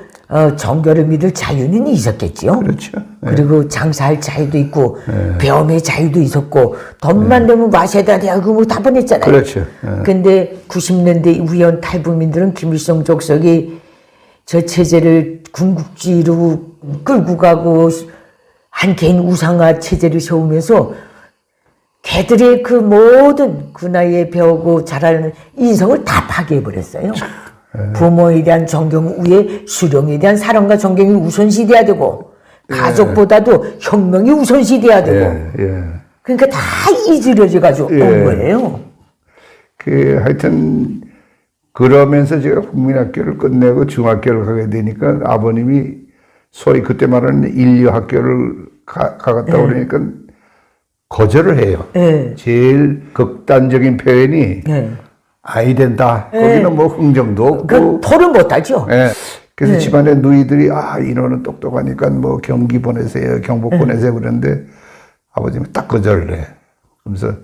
종교를 믿을 자유는 있었겠지요. 그렇죠. 그리고 장사할 자유도 있고 배움의 자유도 있었고 돈만 되면 마세다 대학교 뭐다 보냈잖아요. 그렇죠. 근데 90년대 우연 탈북민들은 김일성 족속이 저 체제를 군국주의로 끌고 가고 한 개인 우상화 체제를 세우면서 걔들의 그 모든 그 나이에 배우고 자라는 인성을 다 파괴해버렸어요. 부모에 대한 존경 위에 수령에 대한 사랑과 존경이 우선시돼야 되고 가족보다도 혁명이 우선시돼야 되고 그러니까 다 이지러져가지고 온 거예요. 그 하여튼 그러면서 제가 국민학교를 끝내고 중학교를 가게 되니까 아버님이 소위 그때 말하는 인류학교를 가갔다 그러니까 거절을 해요. 제일 극단적인 표현이 아이 된다. 거기는 뭐 흥정도 없고. 그 토를 못하죠. 그래서 집안에 누이들이 인호는 똑똑하니까 뭐 경기 보내세요. 경북 보내세요. 그러는데 아버지는 딱 거절을 해. 그러면서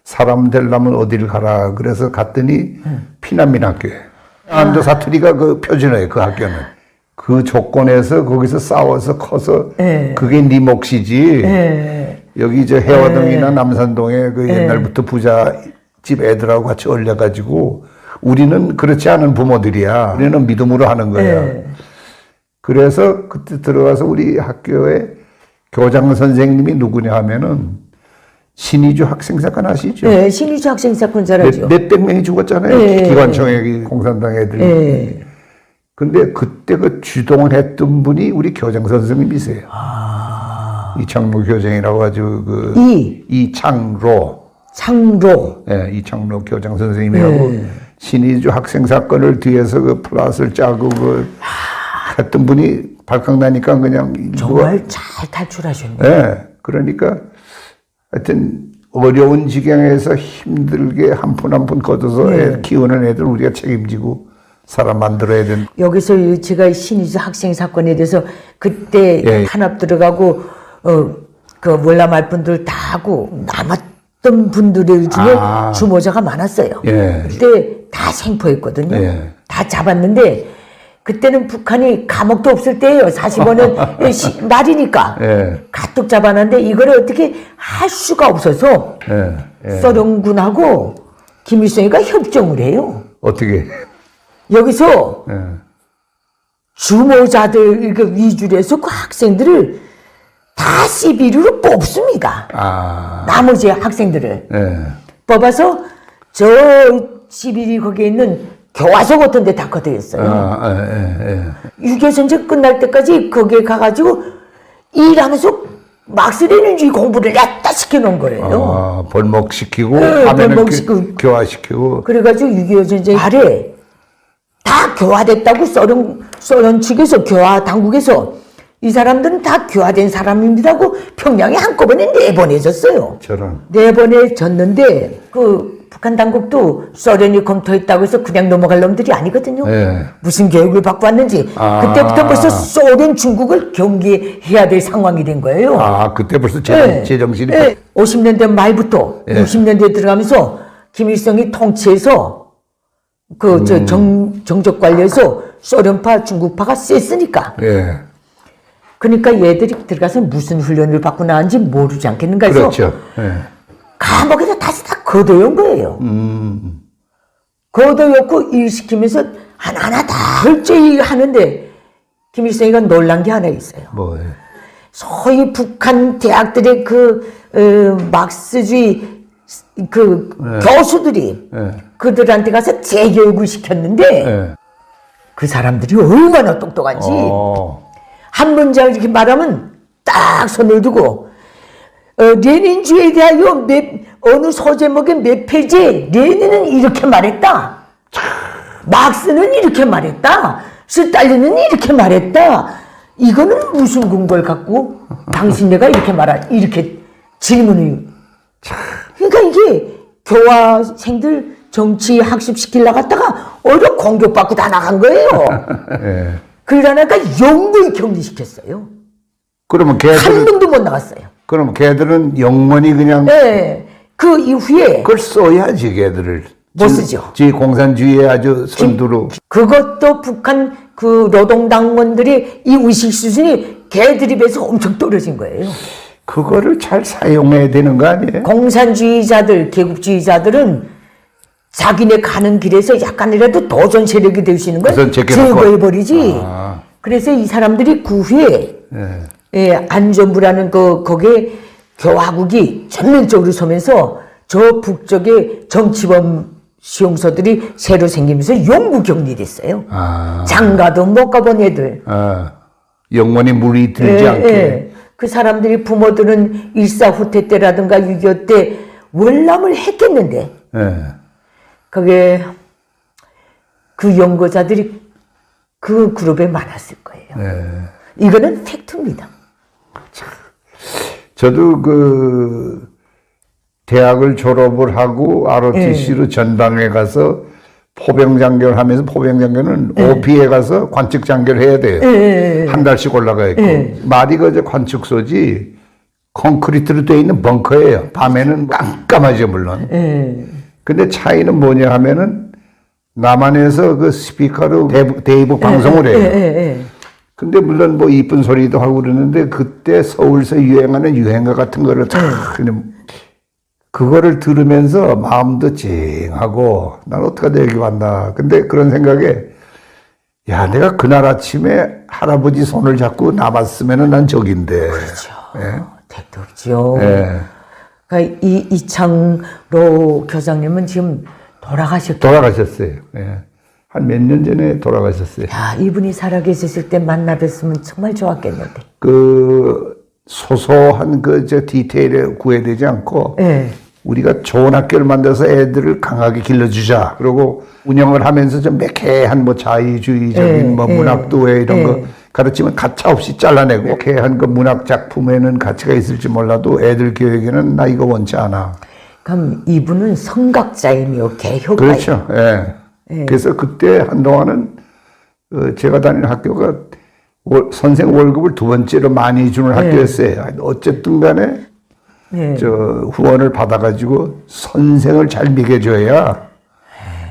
사람 되려면 어디를 가라. 그래서 갔더니 피난민 학교에. 안도 사투리가 그 표준어예요. 그 학교는. 그 조건에서 거기서 싸워서 커서 그게 네 몫이지. 여기 저 해화동이나 남산동에 그 옛날부터 부자 집 애들하고 같이 얼려가지고 우리는 그렇지 않은 부모들이야. 우리는 믿음으로 하는 거야. 그래서 그때 들어가서 우리 학교에 교장 선생님이 누구냐 하면은 신의주 학생사건 아시죠? 네, 신의주 학생사건 잘 알죠. 몇백 명이 죽었잖아요. 기관총에 공산당 애들이. 근데 그때 그 주동했던 분이 우리 교장 선생님이세요. 이창로 교장이라고 가지고 그 이창로. 예, 이창로 교장 선생님이라고 신의주 학생 사건을 뒤에서 그 플랫을 짜고 그 했던 분이 발칵 나니까 그냥 정말 잘 탈출하셨네. 예, 그러니까 하여튼 어려운 지경에서 힘들게 한 푼 한 푼 걷어서 애 키우는 애들 우리가 책임지고 사람 만들어야 되는. 여기서 제가 신의주 학생 사건에 대해서 그때 탄압 들어가고 그 월남할 분들 다 하고 남았던 분들 중에 주모자가 많았어요. 그때 다 생포했거든요. 다 잡았는데 그때는 북한이 감옥도 없을 때예요. 45년 말이니까 가뜩 잡아놨는데 이걸 어떻게 할 수가 없어서 소련군하고 김일성이가 협정을 해요. 어떻게? 여기서 주모자들 위주로 해서 그 학생들을 다 시비르로 뽑습니다. 나머지 학생들을 뽑아서 저 시비리 거기에 있는 교화소 같은 데 다 걷어였어요. 6.25 전쟁 끝날 때까지 거기에 가가지고 일하면서 막스레닌주의 공부를 얕다 시켜놓은 거예요. 벌목시키고 하면은 교화시키고. 그래가지고 6.25 전쟁 말에 다 교화됐다고 소련 측에서 교화 당국에서 이 사람들은 다 교화된 사람입니다고 평양에 한꺼번에 내보내졌어요. 저런. 내보내졌는데 그 북한 당국도 소련이 검토했다고 해서 그냥 넘어갈 놈들이 아니거든요. 무슨 교육을 받고 왔는지 그때부터 벌써 소련 중국을 경계해야 될 상황이 된 거예요. 그때 벌써 제정신이. 50년대 말부터 60년대에 들어가면서 김일성이 통치해서 정적 관리에서 소련파 중국파가 셌으니까 그러니까 얘들이 들어가서 무슨 훈련을 받고 나왔는지 모르지 않겠는가 해서 그렇죠. 예. 감옥에서 다시 다 걷어온 거예요. 걷어놓고 일시키면서 하나하나 다 철저히 하는데 김일성이가 놀란 게 하나 있어요. 뭐, 소위 북한 대학들의 막스주의 교수들이 그들한테 가서 재교육을 시켰는데 그 사람들이 얼마나 똑똑한지 한 문장을 이렇게 말하면 딱 손을 두고 레닌주의에 대하여 어느 소제목의 몇 페이지에 레닌은 이렇게 말했다. 막스는 이렇게 말했다. 스탈린은 이렇게 말했다. 이거는 무슨 근거를 갖고 당신네가 이렇게 질문을. 그러니까 이게 교화생들 정치 학습시키려고 갔다가 오히려 공격받고 다 나간 거예요. 예. 그러다가 영구히 격리시켰어요. 그러면 한 명도 못 나갔어요. 그럼 걔들은 영원히 그냥. 네. 그 이후에. 그걸 써야지, 걔들을. 못 쓰죠. 지 공산주의에 아주 선두로. 그것도 북한 그 노동당원들의 이 의식 수준이 걔들에 비해서 엄청 떨어진 거예요. 그거를 잘 사용해야 되는 거 아니에요? 공산주의자들, 개국주의자들은 자기네 가는 길에서 약간이라도 도전 세력이 될 수 있는 걸 제거해버리지. 그래서 이 사람들이 그 후에 안전부라는 거기에 교화국이 전면적으로 서면서 저 북쪽에 정치범 수용소들이 새로 생기면서 영구 격리됐어요. 장가도 못 가본 애들. 영원히 물이 들지 않게. 그 사람들이 부모들은 일사후퇴 때라든가 6.25 때 월남을 했겠는데 그게 그 연구자들이 그 그룹에 많았을 거예요. 이거는 팩트입니다. 저도 그 대학을 졸업을 하고 ROTC로 전방에 가서 포병장교를 하면서 포병장교는 OP에 가서 관측장교를 해야 돼요. 한 달씩 올라가 있고. 말이 그저 관측소지 콘크리트로 되어 있는 벙커예요. 밤에는 깜깜하죠, 물론. 근데 차이는 뭐냐 하면은 남한에서 그 스피커로 대북 방송을 해요. 근데 물론 뭐 이쁜 소리도 하고 그러는데 그때 서울서 유행하는 유행가 같은 거를 다 그냥 그거를 들으면서 마음도 찡하고 난 어떡하다 여기 왔나. 근데 그런 생각에 야 내가 그날 아침에 할아버지 손을 잡고 나갔으면 난 적인데. 그렇죠. 택도 없죠. 예. 그러니까 이창로 교장님은 지금 돌아가셨어요. 예. 한 몇 년 전에 돌아가셨어요. 야, 이분이 살아계셨을 때 만나 뵀으면 정말 좋았겠는데. 그 소소한 저 디테일에 구애되지 않고 우리가 좋은 학교를 만들어서 애들을 강하게 길러주자. 그리고 운영을 하면서 좀 매캐한 뭐 자유주의적인 뭐 문학도 왜 이런 거 가르치면 가차 없이 잘라내고 매캐한 그 문학 작품에는 가치가 있을지 몰라도 애들 교육에는 나 이거 원치 않아. 그럼 이분은 성각자이며 개혁가예요. 그렇죠. 예. 그래서 그때 한동안은 제가 다니는 학교가 선생 월급을 두 번째로 많이 주는 학교였어요. 어쨌든 간에 저 후원을 받아가지고 선생을 잘 먹여줘야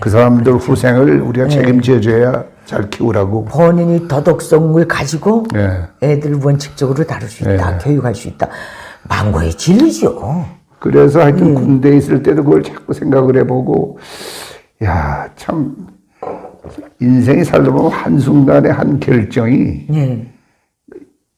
그 사람들 후생을 우리가 책임져줘야 잘 키우라고. 본인이 도덕성을 가지고 애들 원칙적으로 다룰 수 있다. 교육할 수 있다. 망고의 진리죠. 그래서 하여튼 군대에 있을 때도 그걸 자꾸 생각을 해보고 야, 참 인생이 살다 보면 한순간에 한 결정이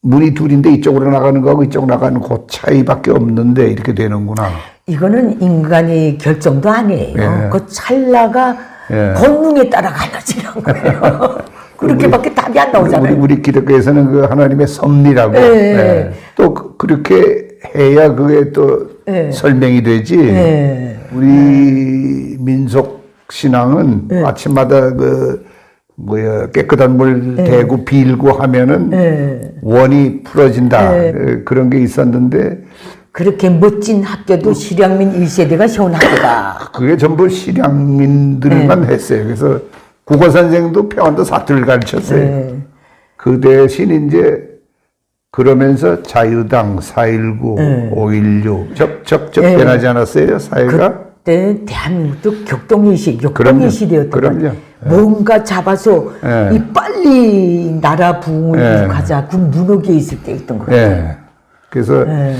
문이 둘인데 이쪽으로 나가는 거하고 이쪽으로 나가는 그 차이밖에 없는데 이렇게 되는구나. 이거는 인간의 결정도 아니에요. 그 찰나가 본능에 따라 갈라지는 거예요. 그렇게밖에 답이 안 나오잖아요. 우리 기독교에서는 그 하나님의 섭리라고. 또 그렇게 해야 그게 또 설명이 되지. 우리 민속 신앙은 아침마다 깨끗한 물 대고 빌고 하면은 원이 풀어진다. 그런 게 있었는데. 그렇게 멋진 학교도 실향민 1세대가 세운 학교다. 그게 전부 실향민들만 했어요. 그래서 국어 선생도 평안도 사투리를 가르쳤어요. 그 대신 이제 그러면서 자유당, 4.19, 5.16 적적 변하지 않았어요, 사회가? 그때 대한민국도 격동의식, 그럼요. 역동의 시대였던 그럼요. 거예요. 뭔가 잡아서 예. 이 빨리 나라 부흥을 예. 이룩하자. 그 무너져 있을 때였던 거예요. 예. 그래서 예.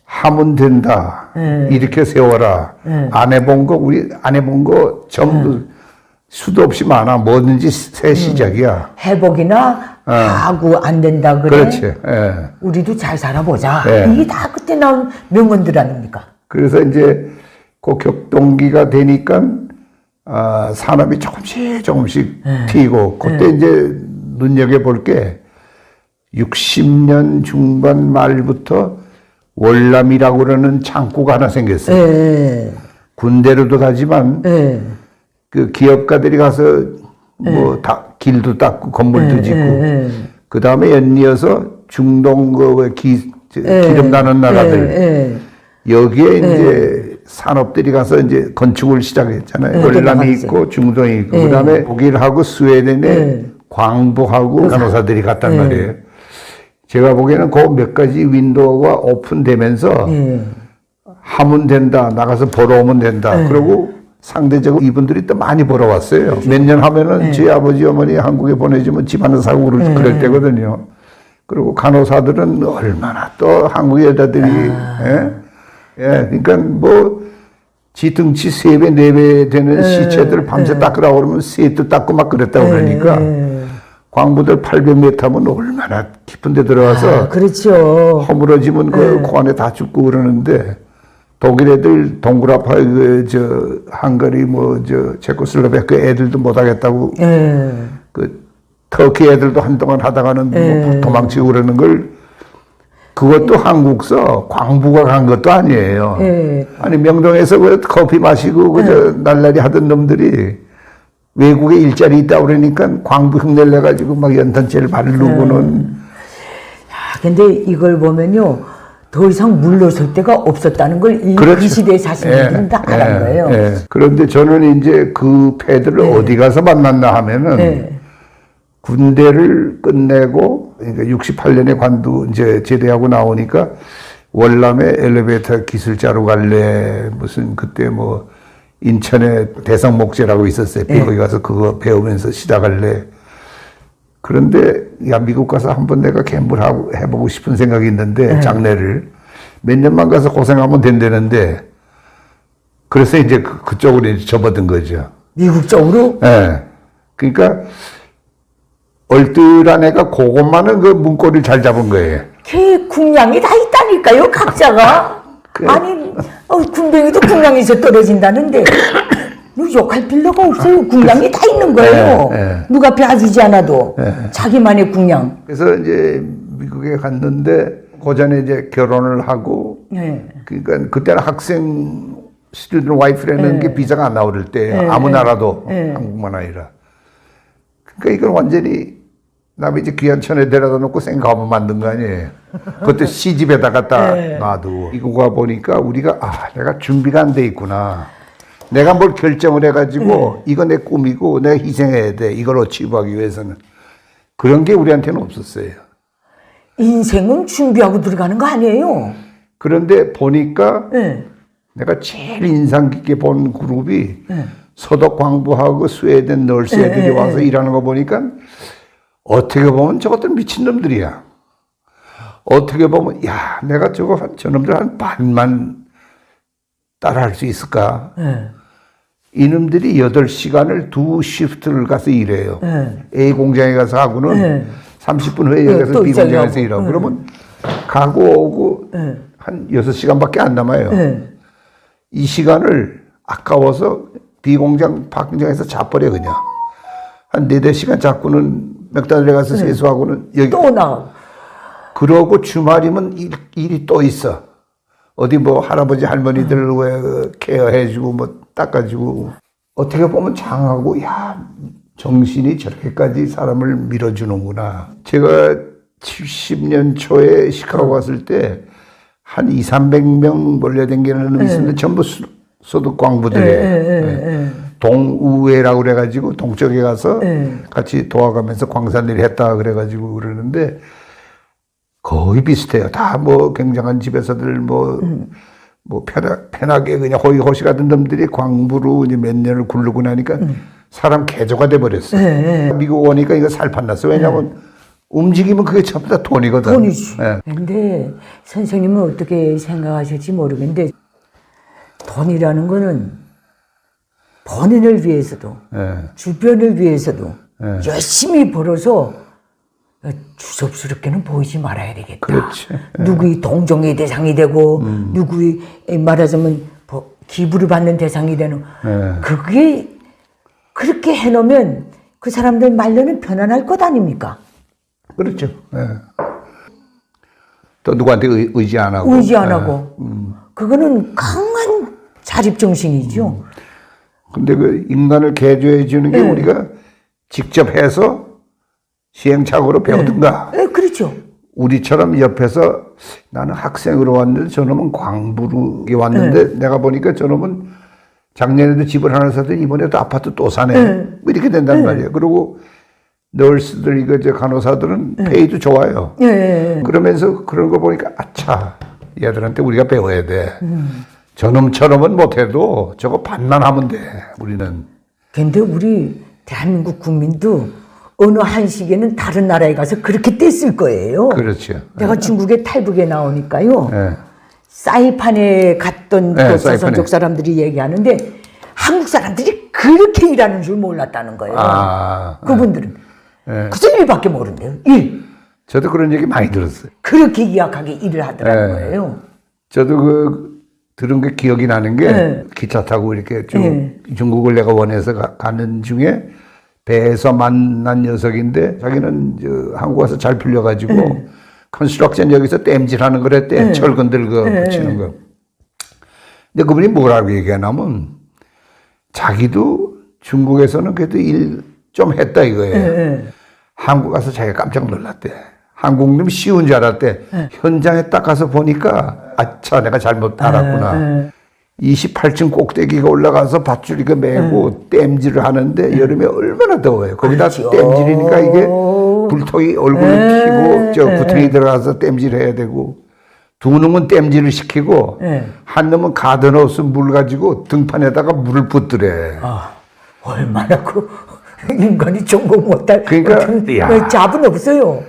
하면 된다. 이렇게 세워라. 안 해본 거 우리 안 해본 거 전부 수도 없이 많아. 뭐든지 새 시작이야. 회복이나 하고 안 된다 그래. 그렇지. 예. 우리도 잘 살아보자. 예. 이게 다 그때 나온 명언들 아닙니까? 그래서 이제 그 격동기가 되니까 산업이 조금씩 튀고 그때 이제 눈여겨 볼 게 60년 중반 말부터 월남이라고 그러는 창구가 하나 생겼어요. 예. 군대로도 가지만 예. 그 기업가들이 가서 뭐 다 길도 닦고 건물도 짓고 그 다음에 연이어서 중동 그 기름 나는 나라들 여기에 이제 산업들이 가서 이제 건축을 시작했잖아요. 월남이 있고 중동이 있고 그 다음에 독일하고 스웨덴에 광부하고 간호사들이 갔단 말이에요. 제가 보기에는 그 몇 가지 윈도우가 오픈되면서 하면 된다. 나가서 보러 오면 된다. 그리고 상대적으로 이분들이 또 많이 보러 왔어요. 몇 년 하면은 제 아버지 어머니 한국에 보내주면 집안을 사고 그럴 때거든요. 그리고 간호사들은 얼마나 또 한국 여자들이 그러니까 뭐 지 등치 3배, 4배 되는 시체들 밤새 닦으라고 그러면 셋도 닦고 막 그랬다고 그러니까 광부들 800m 하면 얼마나 깊은 데 들어가서 그렇죠. 허물어지면 그 안에 다 죽고 그러는데 독일 애들 동그라파 헝가리 체코슬로바키아 애들도 못 하겠다고 그 터키 애들도 한동안 하다가는 뭐 도망치고 그러는 걸 그것도 한국서 광부가 간 것도 아니에요. 아니 명동에서 그 커피 마시고 그저 날라리 하던 놈들이 외국에 일자리 있다 그러니까 광부 흉내를 내가지고 막 연탄재를 바르고는. 근데 이걸 보면요. 더 이상 물러설 데가 없었다는 걸 그렇죠. 그 시대에 사신 분들은 다 알은 거예요. 그런데 저는 이제 그 패들을 어디 가서 만났나 하면은 군대를 끝내고 그러니까 68년에 관두 이제 제대하고 나오니까 월남에 엘리베이터 기술자로 갈래 무슨 그때 뭐 인천에 대성목재라고 있었어요. 거기 가서 그거 배우면서 시작할래. 그런데 야 미국 가서 한번 내가 캠프를 해보고 싶은 생각이 있는데 장례를 몇 년만 가서 고생하면 된다는데 그래서 이제 그쪽으로 이제 접어든 거죠. 미국 쪽으로? 네. 그러니까 얼뜰한 애가 그것만은 그 문고리를 잘 잡은 거예요. 걔 궁양이 다 있다니까요, 각자가. 아니, 군뱅이도 궁양에서 떨어진다는데, 욕할 필요가 없어요. 궁양이 다 있는 거예요. 누가 봐주지 않아도. 자기만의 궁양. 그래서 이제 미국에 갔는데, 그 전에 이제 결혼을 하고, 그러니까 그때는 학생, 스튜던트 와이프라는 게 비자가 안 나올 때, 아무 나라도, 한국만 아니라. 그러니까 이건 완전히 남의 이제 귀한 천에 데려다 놓고 생각하면 만든 거 아니에요. 그것도 시집에다가 딱 놔두고. 이거 가 보니까 우리가, 내가 준비가 안 돼 있구나. 내가 뭘 결정을 해가지고, 이거 내 꿈이고, 내가 희생해야 돼. 이걸 어치브하기 위해서는. 그런 게 우리한테는 없었어요. 인생은 준비하고 들어가는 거 아니에요? 그런데 보니까, 내가 제일 인상 깊게 본 그룹이, 서독 광부하고 스웨덴 널스 애들이 와서 일하는 거 보니까 어떻게 보면 저것들 미친놈들이야. 어떻게 보면 내가 저놈들 한 반만 따라할 수 있을까? 이놈들이 8시간을 2시프트를 가서 일해요. A 공장에 가서 하고는 30분 후에 여기 가서 B 공장에서 일하고 그러면 가고 오고 한 6시간밖에 안 남아요. 이 시간을 아까워서 B 공장, 박 공장에서 자버려 그냥. 한 4-5시간 잡고는 맥달에 가서 세수하고는 여기. 또 나가. 그러고 주말이면 일이 또 있어. 어디 뭐 할아버지 할머니들 왜 케어해주고 뭐 닦아주고. 어떻게 보면 장하고 정신이 저렇게까지 사람을 밀어주는구나. 제가 70년 초에 시카고 갔을 때 한 200-300명 몰려다니는 놈이 있었는데 전부 소득 광부들이에요. 동우회라고 그래가지고 동쪽에 가서 같이 도와가면서 광산일을 했다 그래가지고 그러는데 거의 비슷해요. 다 뭐 굉장한 집에서들 뭐 뭐 편하게 그냥 호의호식하던 놈들이 광부로 이제 몇 년을 굴르고 나니까 사람 개조가 돼 버렸어. 미국 오니까 이거 살판 났어. 왜냐면 움직이면 그게 전부 다 돈이거든. 돈이지. 근데 선생님은 어떻게 생각하실지 모르겠는데 돈이라는 거는 본인을 위해서도 주변을 위해서도 열심히 벌어서 주접스럽게는 보이지 말아야 되겠다. 그렇지. 누구의 동정의 대상이 되고 누구의 말하자면 기부를 받는 대상이 되는 그게 그렇게 해놓으면 그 사람들 말로는 편안할 것 아닙니까? 그렇죠. 또 누구한테 의지 안 하고. 의지 안 하고. 그거는 강한 자립정신이죠. 근데 그 인간을 개조해 주는 게 우리가 직접 해서 시행착오로 배우든가. 그렇죠. 우리처럼 옆에서 나는 학생으로 왔는데 저놈은 광부로 왔는데 내가 보니까 저놈은 작년에도 집을 하나 사더니 이번에도 아파트 또 사네. 뭐 이렇게 된단 말이에요. 그리고 널스들, 이거 간호사들은 페이도 좋아요. 그러면서 그런 거 보니까 아차, 얘들한테 우리가 배워야 돼. 저놈처럼은 못해도 저거 반만 하면 돼, 우리는. 근데 우리 대한민국 국민도 어느 한 시기에는 다른 나라에 가서 그렇게 뗐을 거예요. 그렇죠. 내가 중국의 탈북에 나오니까요. 사이판에 갔던 그 조선족 사람들이 얘기하는데 한국 사람들이 그렇게 일하는 줄 몰랐다는 거예요. 그분들은. 그저 일밖에 모른대요. 일. 저도 그런 얘기 많이 들었어요. 그렇게 이악하게 일을 하더라는 거예요. 저도 들은 게 기억이 나는 게 기차 타고 이렇게 쭉 중국을 내가 원해서 가는 중에 배에서 만난 녀석인데 자기는 한국 와서 잘 풀려가지고 컨스트럭션 여기서 땜질하는 거랬대. 철근들 붙이는 거. 근데 그분이 뭐라고 얘기하냐면 자기도 중국에서는 그래도 일 좀 했다 이거예요. 한국 가서 자기가 깜짝 놀랐대. 한국 놈 쉬운 줄 알았대. 현장에 딱 가서 보니까 아차 내가 잘못 알았구나. 28층 꼭대기가 올라가서 밧줄 이거 메고 땜질을 하는데 여름에 얼마나 더워요. 거기다 그렇죠. 땜질이니까 이게 불통이 얼굴을 켜고 저 구덩이 들어가서 땜질해야 되고 두 놈은 땜질을 시키고 한 놈은 가드너스 물 가지고 등판에다가 물을 붓더래. 얼마나 인간이 전공 못할 그러니까 잡은 없어요.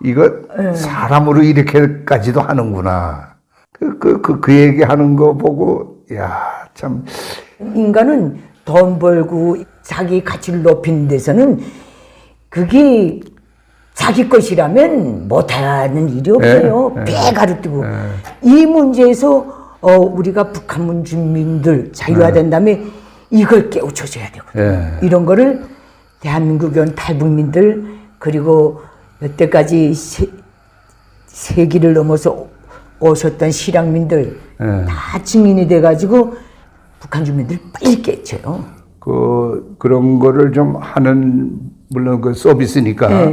이거 사람으로 이렇게까지도 하는구나. 그 얘기하는 거 보고 야 참 인간은 돈 벌고 자기 가치를 높이는 데서는 그게 자기 것이라면 못하는 일이 없어요. 배 가르뜨고 이 문제에서 우리가 북한 문주민들 자유화된다음에 이걸 깨우쳐줘야 되거든요. 이런 거를 대한민국에 온 탈북민들 그리고 여태까지 세기를 넘어서 오셨던 실향민들 다 증인이 돼가지고 북한 주민들 빨리 깨쳐요. 그런 거를 좀 하는 물론 그 서비스니까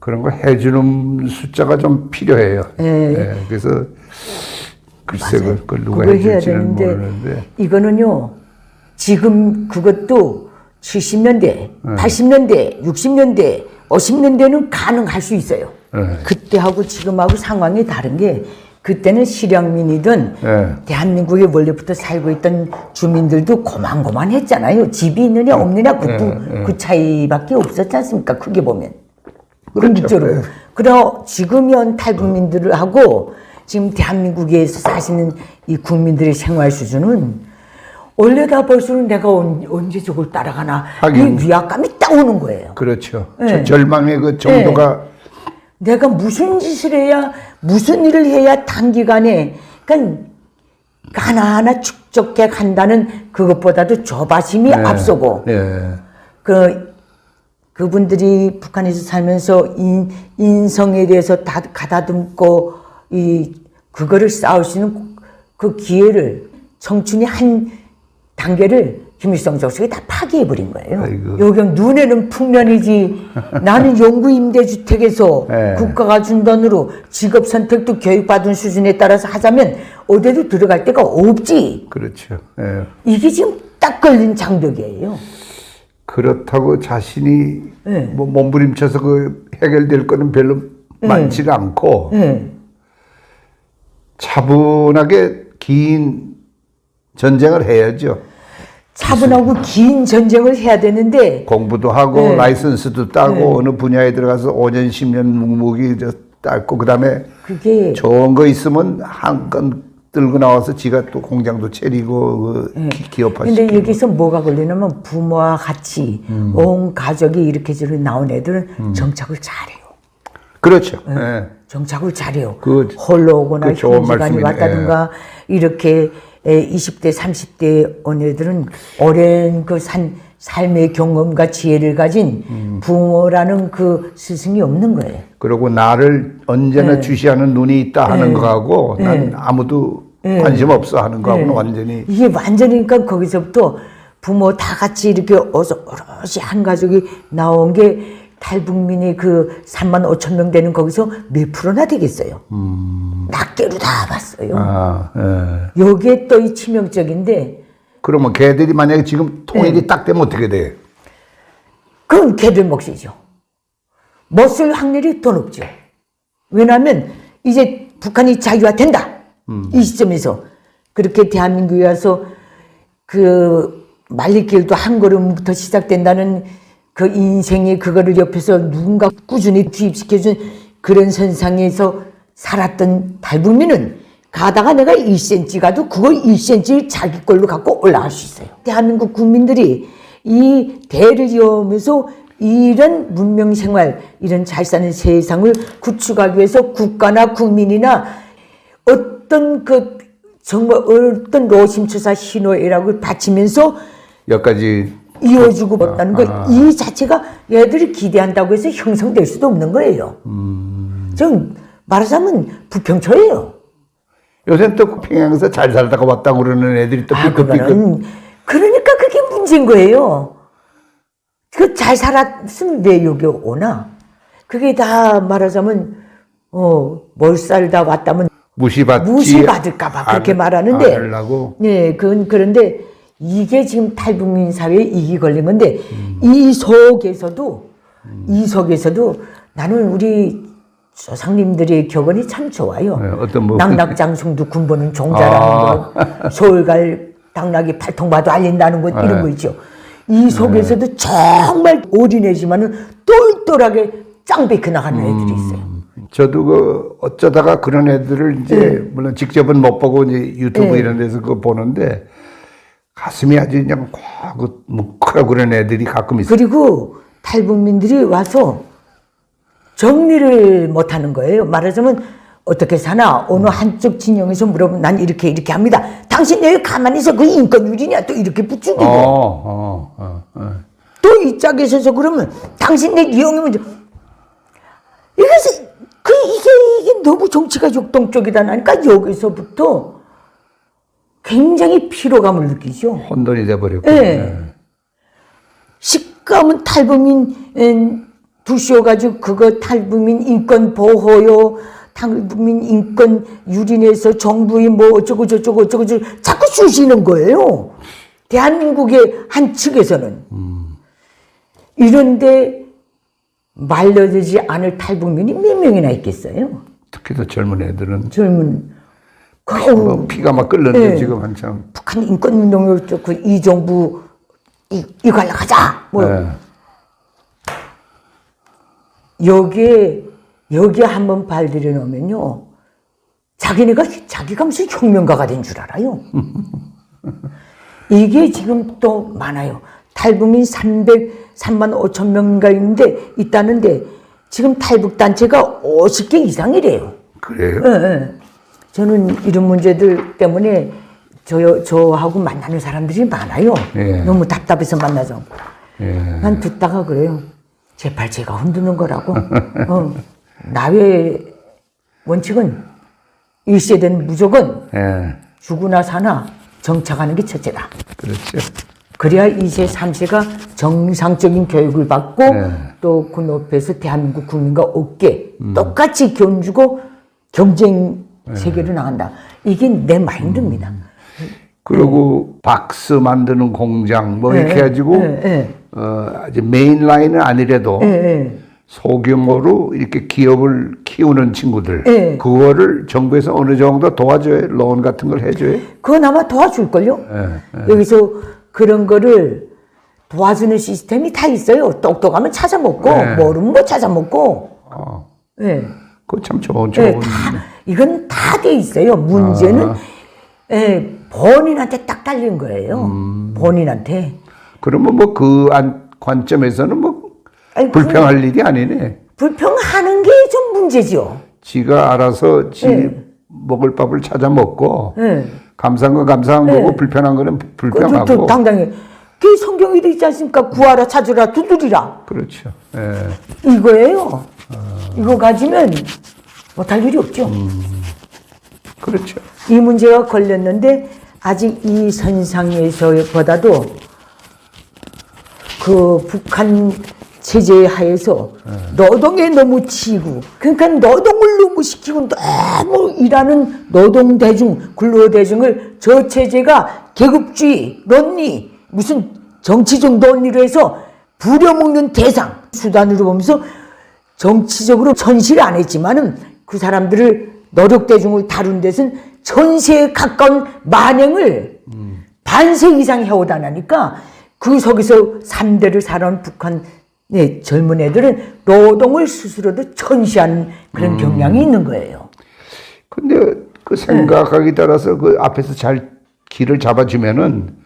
그런 거 해주는 숫자가 좀 필요해요. 그래서 글쎄 그걸 누가 해줄지는 모르는데 이거는요 지금 그것도 70년대, 80년대, 60년대, 50년대는 가능할 수 있어요. 그때하고 지금하고 상황이 다른 게 그때는 실향민이든 대한민국에 원래부터 살고 있던 주민들도 고만고만했잖아요. 집이 있느냐 없느냐 그 차이밖에 없었지 않습니까? 크게 보면. 그렇죠. 그럼 지금 현 탈북민들하고 지금 대한민국에서 사시는 이 국민들의 생활 수준은 원래다 벌써는 내가 언제 저걸 따라가나 이 위압감이 딱 오는 거예요. 그렇죠. 절망의 그 정도가 내가 무슨 짓을 해야 무슨 일을 해야 단기간에 그러니까 하나하나 축적해 간다는 그것보다도 조바심이 앞서고 그분들이 북한에서 살면서 인성에 대해서 다 가다듬고 그거를 싸울 수 있는 그 기회를 청춘이 한 단계를 김일성 주석이 다 파괴해버린 거예요. 여기 눈에는 풍년이지 나는 영구임대주택에서 국가가 준 돈으로 직업선택도 교육받은 수준에 따라서 하자면 어디에도 들어갈 데가 없지. 그렇죠. 이게 지금 딱 걸린 장벽이에요. 그렇다고 자신이 뭐 몸부림쳐서 그 해결될 거는 별로 많지가 않고 차분하게 긴 전쟁을 해야죠. 차분하고 긴 전쟁을 해야 되는데 공부도 하고 네. 라이선스도 따고 네. 어느 분야에 들어가서 5년 10년 묵묵히 따고 그다음에 그게 좋은 거 있으면 한 건 들고 나와서 지가 또 공장도 차리고 기업화시키고. 근데 여기서 뭐가 걸리냐면 부모와 같이 온 가족이 이렇게 저렇게 나온 애들은 정착을 잘해요. 그렇죠. 예. 정착을 잘해요. 그- 홀로 오거나 그 좋은 형제간이 말씀이네. 왔다든가 이렇게 20대 30대 온 애들은 오랜 그 삶의 경험과 지혜를 가진 부모라는 그 스승이 없는 거예요. 그리고 나를 언제나 주시하는 눈이 있다 하는 거하고 난 아무도 관심 없어 하는 거하고는 완전히 이게 완전히 그러니까 거기서부터 부모 다 같이 이렇게 오롯이 한 가족이 나온 게 탈북민이 그 3만 5천 명 되는 거기서 몇 프로나 되겠어요. 낱개로 다 봤어요. 아, 예. 여기에 또 이 치명적인데 그러면 걔들이 만약에 지금 통일이 딱 되면 어떻게 돼? 그건 걔들 몫이죠. 못 쓸 확률이 더 높죠. 왜냐하면 이제 북한이 자유화된다. 이 시점에서 그렇게 대한민국에 와서 그 말리길도 한 걸음부터 시작된다는 그 인생의 그거를 옆에서 누군가 꾸준히 투입시켜준 그런 선상에서 살았던 탈북민은 가다가 내가 1cm 가도 그걸 1cm 자기 걸로 갖고 올라갈 수 있어요. 대한민국 국민들이 이 대를 이어오면서 이런 문명생활, 이런 잘 사는 세상을 구축하기 위해서 국가나 국민이나 어떤 그 정말 어떤 노심초사 희노애락을 바치면서 여기까지 이어주고 있다는 거, 이 자체가 얘들이 기대한다고 해서 형성될 수도 없는 거예요. 좀 말하자면 부평초예요. 요새 또 평양에서 잘 살다가 왔다고 그러는 애들이 또 삐끗삐끗. 그러니까 그게 문제인 거예요. 그 잘 살았으면 왜 여기 오나? 그게 다 말하자면 뭘 살다 왔다면 무시받을까봐 그렇게 말하는데, 하려고. 네, 그런데 이게 지금 탈북민 사회에 이기 걸린 건데 이 속에서도 나는 우리 조상님들의 격언이 참 좋아요. 네, 어떤 뭐 낙낙장성도 군보는 종자라는 것, 서울 갈 당나귀 팔통봐도 알린다는 것 이런 거 있죠. 이 속에서도 정말 어린애지만은 똘똘하게 짱배크 나가는 애들이 있어요. 저도 그 어쩌다가 그런 애들을 이제 물론 직접은 못 보고 이제 유튜브 이런 데서 그거 보는데 가슴이 아주 그냥 꽉 뭉클하고 그런 애들이 가끔 있어요. 그리고 탈북민들이 와서 정리를 못 하는 거예요. 말하자면 어떻게 사나 어느 한쪽 진영에서 물어보면 난 이렇게 합니다. 당신 여기 가만히 있어 그 인권유리냐 또 이렇게 부추기고 또 이 짝에 서서 그러면 당신 내 이용이면 이것이 이게 너무 정치가 역동적이다 나니까 여기서부터 굉장히 피로감을 느끼죠. 혼돈이 돼버렸고. 네. 식감은 탈북민 두시어가지고 그거 탈북민 인권 보호요, 탈북민 인권 유린해서 정부의 뭐 어쩌고 저쩌고 자꾸 주시는 거예요. 대한민국의 한 측에서는. 이런데 말려들지 않을 탈북민이 몇 명이나 있겠어요? 특히 더 젊은 애들은 피가 막 끓는데 지금 한참. 북한 인권운동을 이 정부 이거 하려고 하자. 여기에 한번 발들여 놓으면요. 자기가 무슨 혁명가가 된 줄 알아요. 이게 지금 또 많아요. 탈북민 3만 5천 명인가 있다는데 지금 탈북단체가 50개 이상이래요. 그래요? 네. 저는 이런 문제들 때문에 저하고 만나는 사람들이 많아요. 예. 너무 답답해서 만나죠. 예. 난 듣다가 그래요. 제발 제가 흔드는 거라고. 나의 원칙은 1세대는 무조건 죽으나 사나 정착하는 게 첫째다. 그렇죠. 그래야 2세, 3세가 정상적인 교육을 받고 또 그 높이에서 대한민국 국민과 어깨 똑같이 견주고 경쟁 세계로 나간다. 이게 내 마인드입니다. 그리고 박스 만드는 공장 뭐 이렇게 해가지고 이제 메인 라인은 아니래도 소규모로 이렇게 기업을 키우는 친구들, 예. 그거를 정부에서 어느 정도 도와줘요? 론 같은 걸 해줘요? 그건 아마 도와줄걸요? 여기서 그런 거를 도와주는 시스템이 다 있어요. 똑똑하면 찾아먹고, 모르면 못 찾아먹고. 예. 그거 참 좋은. 이건 다 돼 있어요. 문제는, 본인한테 딱 달린 거예요. 본인한테. 그러면 뭐 그 관점에서는 뭐 아니, 불평할 일이 아니네. 불평하는 게 좀 문제죠. 지가 알아서 먹을 밥을 찾아 먹고 감사한 건 감사한 거고 불편한 거는 불평하고. 또 당당히 그 성경이 돼 있지 않습니까? 구하라 찾으라 두드리라. 그렇죠. 이거예요. 이거 가지면 못할 일이 없죠. 그렇죠. 이 문제가 걸렸는데 아직 이 선상에서보다도 그 북한 체제 하에서 노동에 너무 치이고, 그러니까 노동을 너무 시키고 너무 일하는 노동대중, 근로대중을 저 체제가 계급주의, 논리, 무슨 정치적 논리로 해서 부려먹는 대상, 수단으로 보면서 정치적으로 천시를 안 했지만은 그 사람들을 노력대중을 다룬 데서는 천세에 가까운 만행을 반세 이상 해오다 나니까 그 속에서 3대를 살아온 북한 젊은 애들은 노동을 스스로도 천시하는 그런 경향이 있는 거예요. 근데 그 생각하기 따라서 그 앞에서 잘 길을 잡아주면은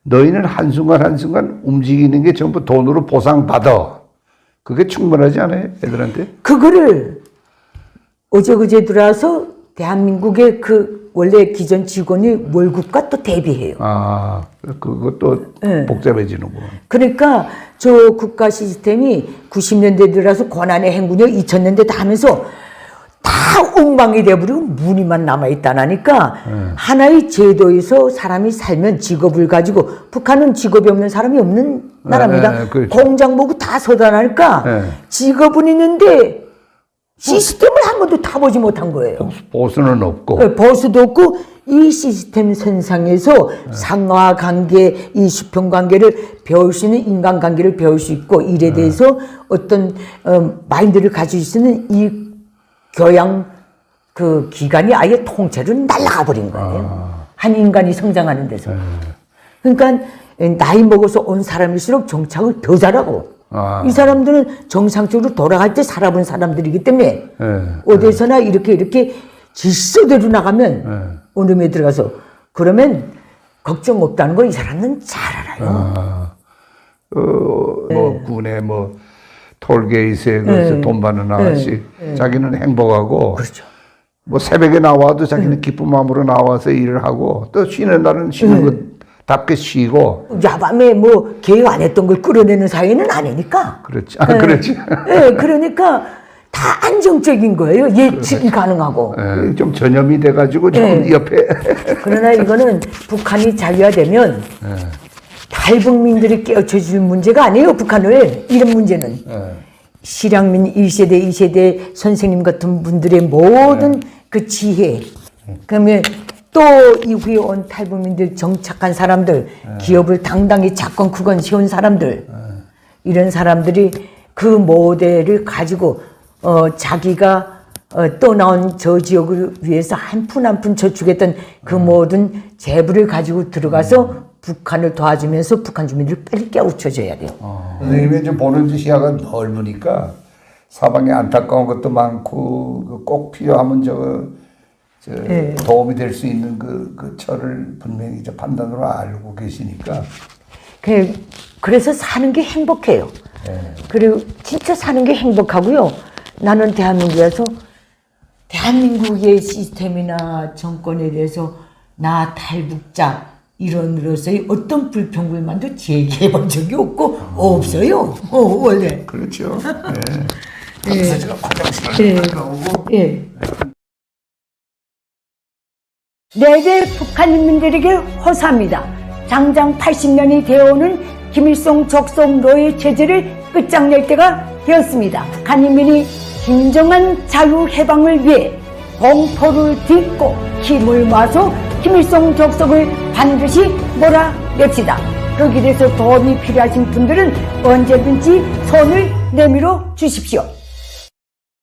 너희는 한순간 한순간 움직이는 게 전부 돈으로 보상받아. 그게 충분하지 않아요? 애들한테? 그거를 어제 들어와서 대한민국의 그 원래 기존 직원이 월급과 또 대비해요. 그것도 복잡해지는구나. 그러니까 저 국가 시스템이 90년대 들어서 권한의 행군을 2000년대 다 하면서 다 엉망이 돼버리고 무늬만 남아있다나니까 하나의 제도에서 사람이 살면 직업을 가지고, 북한은 직업이 없는 사람이 없는 나라입니다. 그렇죠. 공장 보고 다 서다나니까 직업은 있는데 시스템을 한 번도 타보지 못한 거예요. 보수는 없고. 보수도 없고, 이 시스템 선상에서 상하관계, 이 수평관계를 배울 수 있는 인간관계를 배울 수 있고, 일에 대해서 어떤 마인드를 가질 수 있는 이 교양 그 기관이 아예 통째로 날아가 버린 거예요. 한 인간이 성장하는 데서. 그러니까 나이 먹어서 온 사람일수록 정착을 더 잘하고, 이 사람들은 정상적으로 돌아갈 때 살아본 사람들이기 때문에 어디서나 이렇게 질서대로 나가면 원룸에 들어가서 그러면 걱정 없다는 걸 이 사람은 잘 알아요. 뭐 군에 뭐 톨게이트에 그래서 돈 받는 아가씨 자기는 행복하고, 그렇죠. 뭐 새벽에 나와도 자기는 기쁜 마음으로 나와서 일을 하고, 또 쉬는 날은 쉬는 것답게 쉬고. 야밤에 뭐 계획 안 했던 걸 끌어내는 사이는 아니니까. 그렇지. 그렇지. 그러니까 다 안정적인 거예요. 예측이 가능하고. 좀 전염이 돼가지고 좀 옆에. 그러나 이거는 북한이 자유화되면 탈북민들이 깨우쳐줄 문제가 아니에요. 북한을. 이런 문제는. 실향민 1세대, 2세대 선생님 같은 분들의 모든 그 지혜, 그러면 또 이후에 온 탈북민들, 정착한 사람들, 기업을 당당히 작건 크건 세운 사람들, 이런 사람들이 그 모델을 가지고 자기가 떠나온 저 지역을 위해서 한 푼 한 푼 저축했던 그 모든 재물을 가지고 들어가서 북한을 도와주면서 북한 주민들을 빨리 깨우쳐줘야 돼요. 선생님이 좀 보는 시야가 넓으니까 사방에 안타까운 것도 많고 꼭 필요하면 도움이 될 수 있는 그 철을 분명히 이제 판단으로 알고 계시니까. 그래서 사는 게 행복해요. 그리고 진짜 사는 게 행복하고요. 나는 대한민국에서 대한민국의 시스템이나 정권에 대해서 나 탈북자 이론으로서의 어떤 불평불만도 제기해 본 적이 없고 없어요. 원래. 그렇죠. 내게 북한 인민들에게 호소합니다. 장장 80년이 되어오는 김일성 적성 노예 체제를 끝장낼 때가 되었습니다. 북한 인민이 진정한 자유 해방을 위해 공포를 딛고 힘을 모아서 김일성 적성을 반드시 몰아냅시다. 그 길에서 도움이 필요하신 분들은 언제든지 손을 내밀어 주십시오.